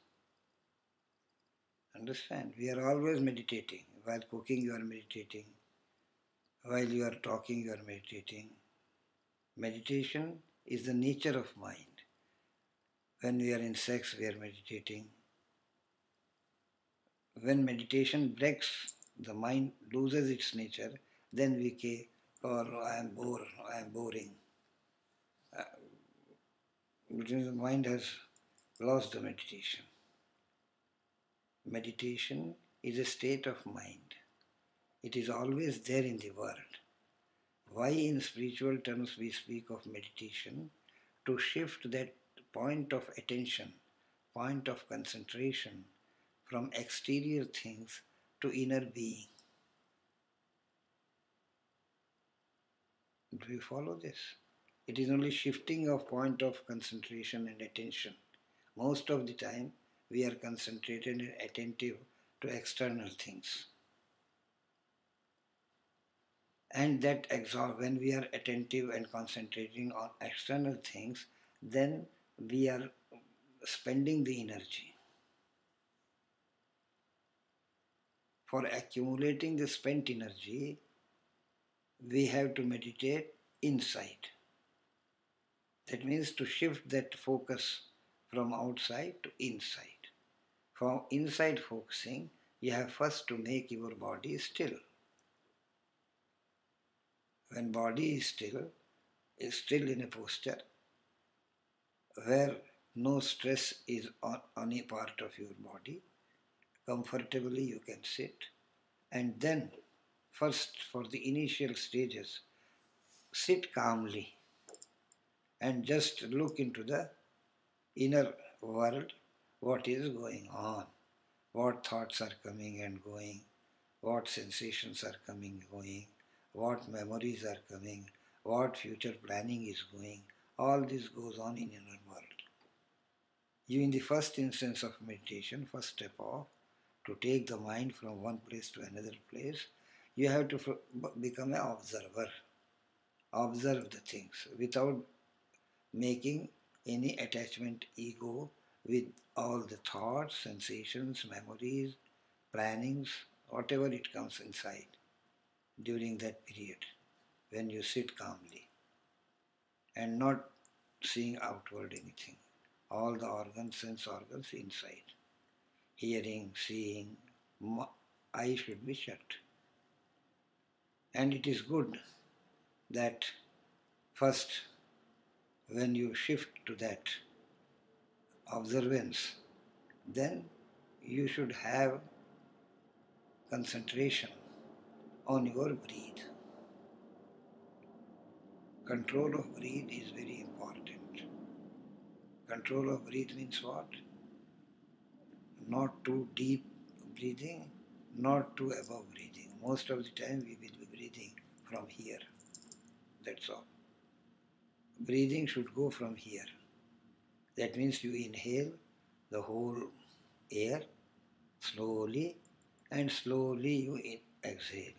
Understand? We are always meditating. While cooking, you are meditating. While you are talking, you are meditating. Meditation is the nature of mind. When we are in sex, we are meditating. When meditation breaks, the mind loses its nature, then we say, oh, I am bored, I am boring. Because the mind has lost the meditation. Meditation is a state of mind. It is always there in the world. Why in spiritual terms we speak of meditation? To shift that point of attention, point of concentration from exterior things to inner being. Do you follow this? It is only shifting of point of concentration and attention. Most of the time we are concentrated and attentive to external things. And that when we are attentive and concentrating on external things, then we are spending the energy. For accumulating the spent energy, we have to meditate inside. That means to shift that focus from outside to inside. From inside focusing, you have first to make your body still. When body is still in a posture where no stress is on any part of your body, comfortably you can sit, and then first for the initial stages, sit calmly and just look into the inner world, what is going on, what thoughts are coming and going, what sensations are coming and going, what memories are coming, what future planning is going. All this goes on in inner world. You, in the first instance of meditation, first step off, to take the mind from one place to another place, you have to become an observer. Observe the things without making any attachment ego with all the thoughts, sensations, memories, plannings, whatever it comes inside during that period when you sit calmly and not seeing outward anything. All the organs, sense organs inside. Hearing, seeing, eye should be shut. And it is good that first when you shift to that observance, then you should have concentration on your breath. Control of breath is very important. Control of breath means what? Not too deep breathing, not too above breathing. Most of the time we will be breathing from here. That's all. Breathing should go from here. That means you inhale the whole air slowly and slowly you exhale.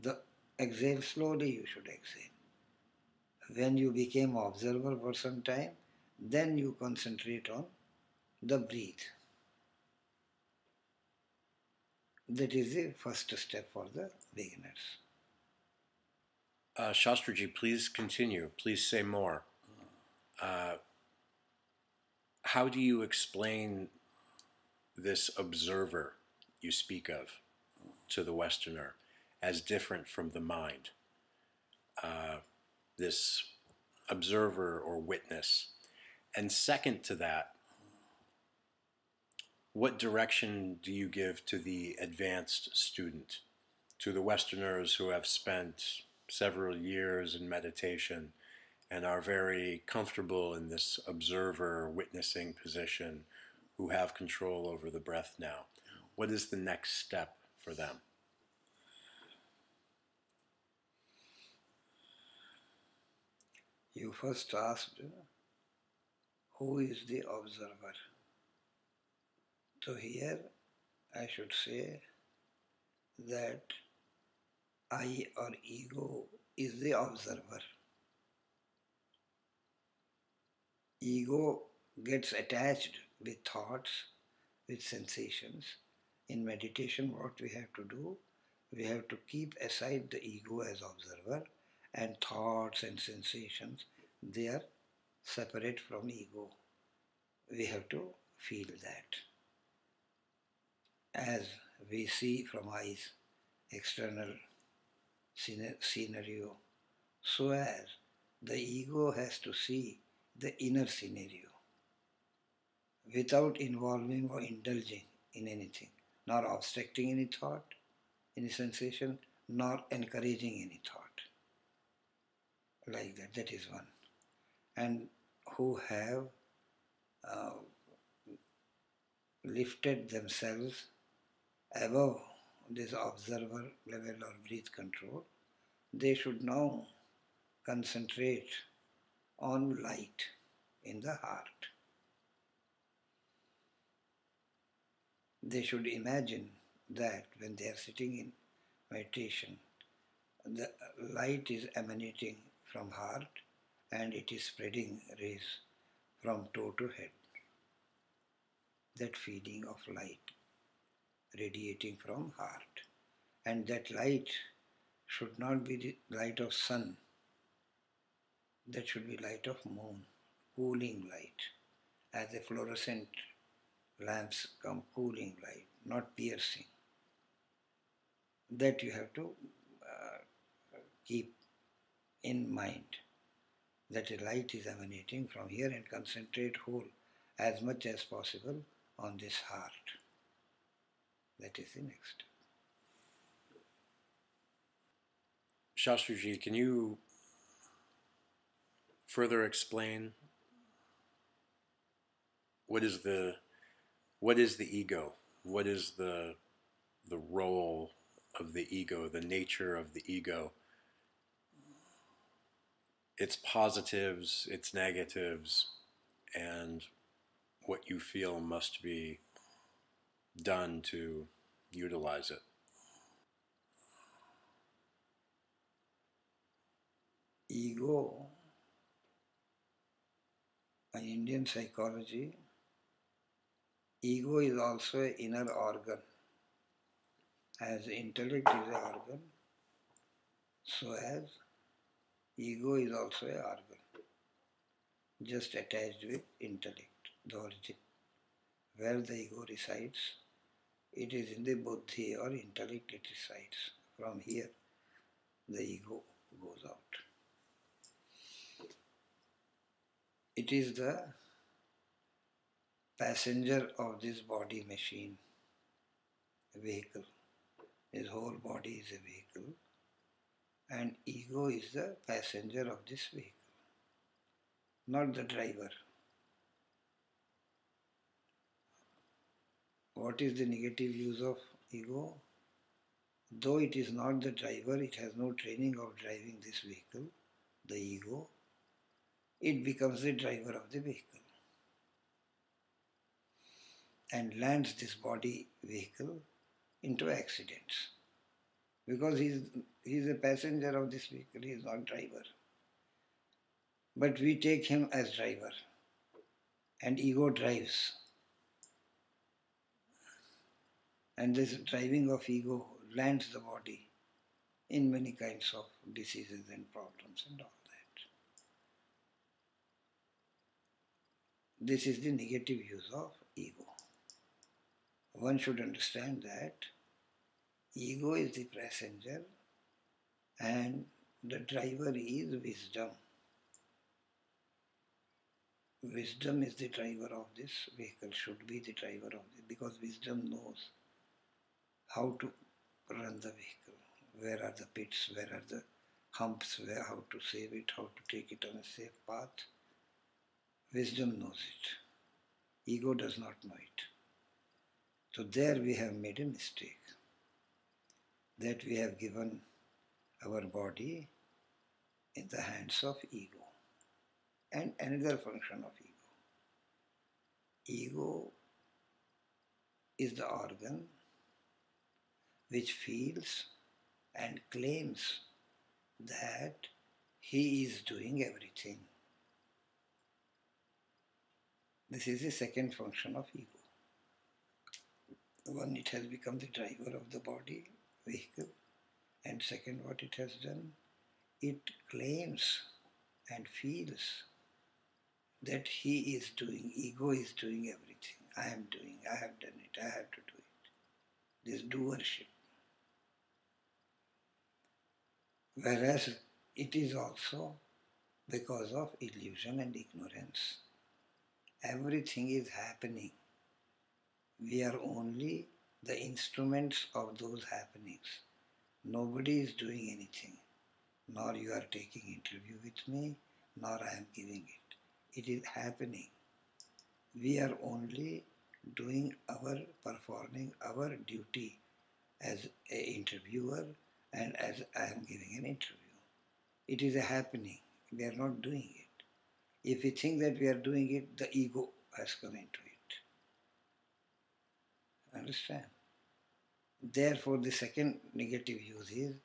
The exhale slowly you should exhale. When you became observer for some time, then you concentrate on the breath. That is the first step for the beginners. Shastriji, please continue. Please say more. How do you explain this observer you speak of to the Westerner as different from the mind? This observer or witness. And second to that, what direction do you give to the advanced student, to the Westerners who have spent several years in meditation and are very comfortable in this observer witnessing position, who have control over the breath now? What is the next step for them? You first asked, who is the observer? So here I should say that I or ego is the observer. Ego gets attached with thoughts, with sensations. In meditation, what we have to do, we have to keep aside the ego as observer, and thoughts and sensations, they are separate from ego. We have to feel that. As we see from eyes external scenario, so as the ego has to see the inner scenario without involving or indulging in anything, nor obstructing any thought, any sensation, nor encouraging any thought. Like that, that is one. And who have lifted themselves above this observer level or breath control, they should now concentrate on light in the heart. They should imagine that when they are sitting in meditation, the light is emanating from heart and it is spreading rays from toe to head. That feeling of light radiating from heart. And that light should not be the light of sun. That should be light of moon, cooling light. As the fluorescent lamps come, cooling light, not piercing. That you have to keep in mind, that a light is emanating from here, and concentrate whole as much as possible on this heart. That is the next. Shastriji, can you further explain what is the ego? What is the role of the ego, the nature of the ego, its positives, its negatives, and what you feel must be done to utilize it? Ego, in Indian psychology, ego is also an inner organ. As intellect is an organ, so as ego is also an organ, just attached with intellect, the origin. Where the ego resides, it is in the buddhi or intellect it resides. From here, the ego goes out. It is the passenger of this body machine, vehicle. His whole body is a vehicle, and ego is the passenger of this vehicle, not the driver. What is the negative use of ego? Though it is not the driver, it has no training of driving this vehicle, the ego, it becomes the driver of the vehicle and lands this body vehicle into accidents. Because he is a passenger of this vehicle, he is not driver. But we take him as driver, and ego drives. And this driving of ego lands the body in many kinds of diseases and problems and all that. This is the negative use of ego. One should understand that ego is the passenger and the driver is wisdom. Wisdom is the driver of this vehicle, should be the driver of it, because wisdom knows how to run the vehicle. Where are the pits, where are the humps, how to save it, how to take it on a safe path. Wisdom knows it. Ego does not know it. So there we have made a mistake, that we have given our body in the hands of ego. And another function of ego. Ego is the organ which feels and claims that he is doing everything. This is the second function of ego. One, it has become the driver of the body, vehicle. And second, what it has done, it claims and feels that he is doing, ego is doing everything. I am doing, I have done it, I have to do it. This doership. Whereas it is also because of illusion and ignorance. Everything is happening. We are only the instruments of those happenings. Nobody is doing anything. Nor you are taking interview with me, nor I am giving it. It is happening. We are only performing our duty as an interviewer and as I am giving an interview. It is a happening. We are not doing it. If we think that we are doing it, the ego has come into it. Understand? Therefore, the second negative use is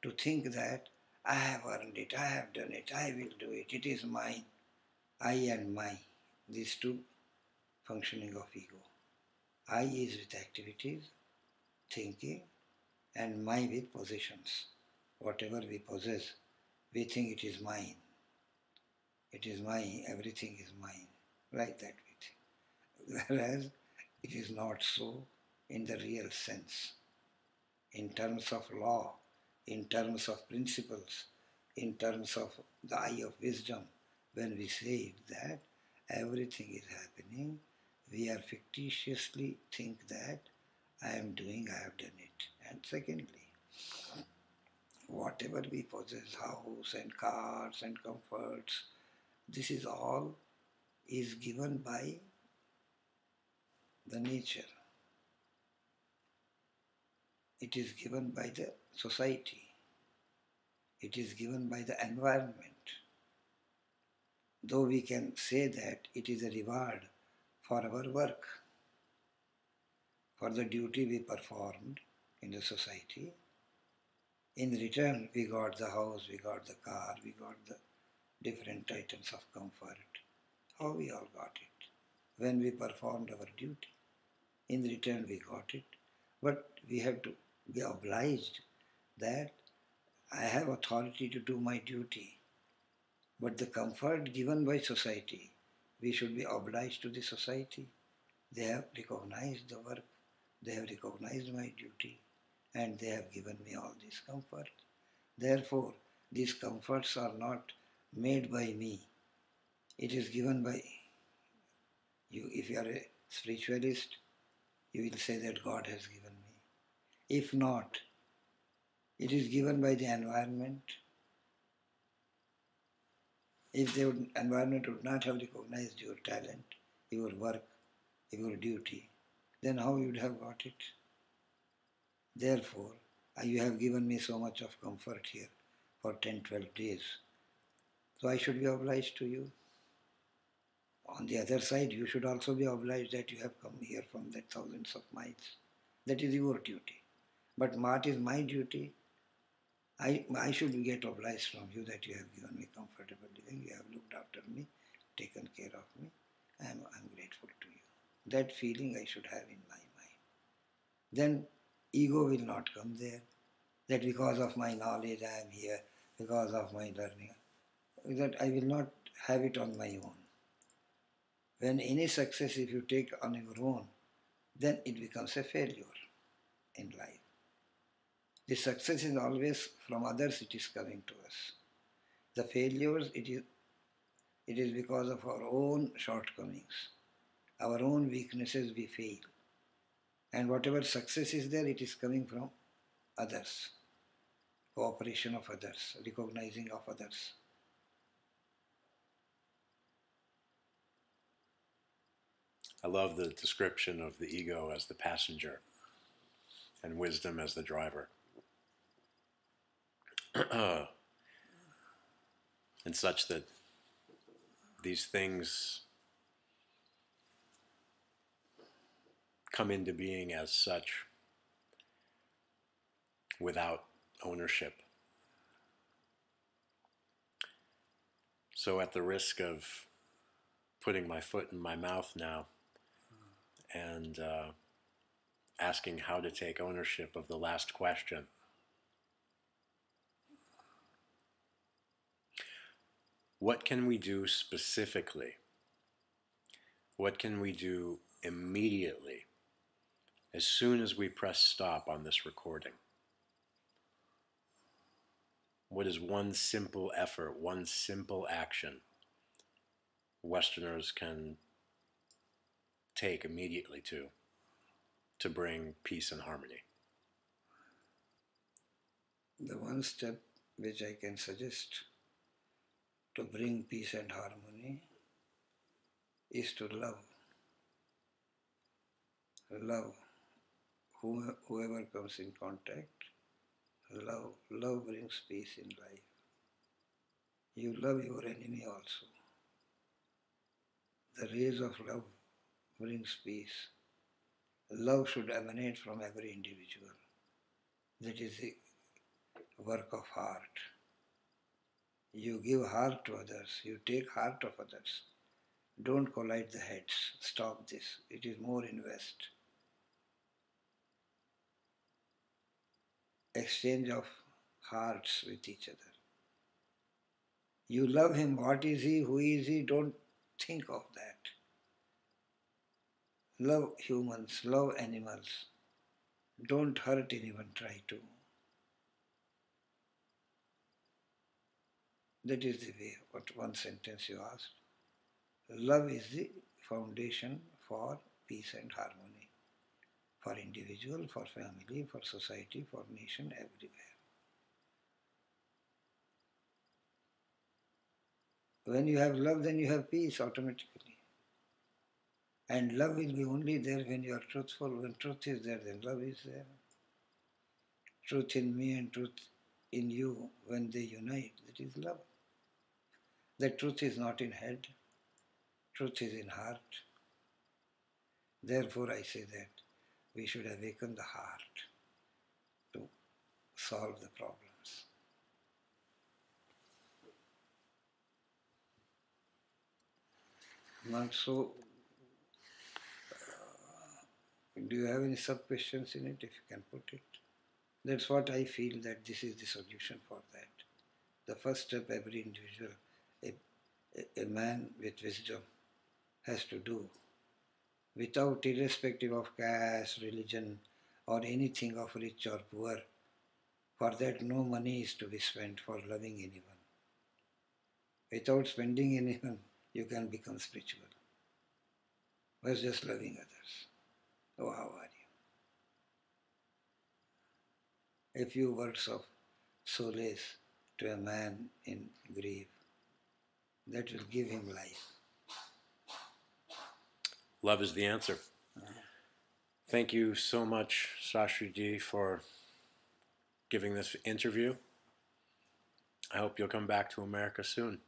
to think that I have earned it, I have done it, I will do it, it is mine. I and my, these two functioning of ego. I is with activities, thinking, and my with possessions. Whatever we possess, we think it is mine. It is mine, everything is mine. Like that we think. Whereas it is not so in the real sense. In terms of law, in terms of principles, in terms of the eye of wisdom, when we say that everything is happening, we are fictitiously think that I am doing, I have done it. And secondly, whatever we possess, house and cars and comforts, this is all is given by the nature. It is given by the society. It is given by the environment. Though we can say that it is a reward for our work, for the duty we performed in the society. In return, we got the house, we got the car, we got the different items of comfort. How we all got it? When we performed our duty. In return, we got it. But we have to be obliged that I have authority to do my duty. But the comfort given by society, we should be obliged to the society. They have recognized the work, they have recognized my duty, and they have given me all this comfort. Therefore, these comforts are not made by me. It is given by you. If you are a spiritualist, you will say that God has given me. If not, it is given by the environment. If the environment would not have recognized your talent, your work, your duty, then how you would have got it? Therefore, you have given me so much of comfort here for 10, 12 days. So I should be obliged to you. On the other side, you should also be obliged that you have come here from that thousands of miles. That is your duty. But what is my duty? I should get obliged from you that you have given me comfortable living, you have looked after me, taken care of me. I'm grateful to you. That feeling I should have in my mind. Then ego will not come there. That because of my knowledge I am here, because of my learning. That I will not have it on my own. When any success if you take on your own, then it becomes a failure in life. The success is always from others it is coming to us. The failures it is because of our own shortcomings. Our own weaknesses we fail. And whatever success is there, it is coming from others. Cooperation of others, recognizing of others. I love the description of the ego as the passenger and wisdom as the driver. And such that these things come into being as such without ownership. So at the risk of putting my foot in my mouth now and asking how to take ownership of the last question, what can we do specifically? What can we do immediately as soon as we press stop on this recording? What is one simple effort, one simple action Westerners can take immediately to bring peace and harmony? The one step which I can suggest to bring peace and harmony is to love. Love whoever comes in contact. Love brings peace in life. You love your enemy also. The rays of love brings peace. Love should emanate from every individual. That is the work of heart. You give heart to others, you take heart of others. Don't collide the heads. Stop this. It is more invest. Exchange of hearts with each other. You love him. What is he? Who is he? Don't think of that. Love humans. Love animals. Don't hurt anyone. Try to. That is the way. What one sentence you asked. Love is the foundation for peace and harmony. For individual, for family, for society, for nation, everywhere. When you have love, then you have peace automatically. And love will be only there when you are truthful. When truth is there, then love is there. Truth in me and truth in you, when they unite, that is love. The truth is not in head, truth is in heart. Therefore I say that we should awaken the heart to solve the problems. Not so. Do you have any sub-questions in it? If you can put it. That's what I feel, that this is the solution for that. The first step every individual, a man with wisdom has to do, without irrespective of caste, religion, or anything of rich or poor. For that no money is to be spent for loving anyone. Without spending anyone, you can become spiritual. But just loving others. Oh, how are you? A few words of solace to a man in grief, that will give him life. Love is the answer. Thank you so much, Shastri Ji, for giving this interview. I hope you'll come back to America soon.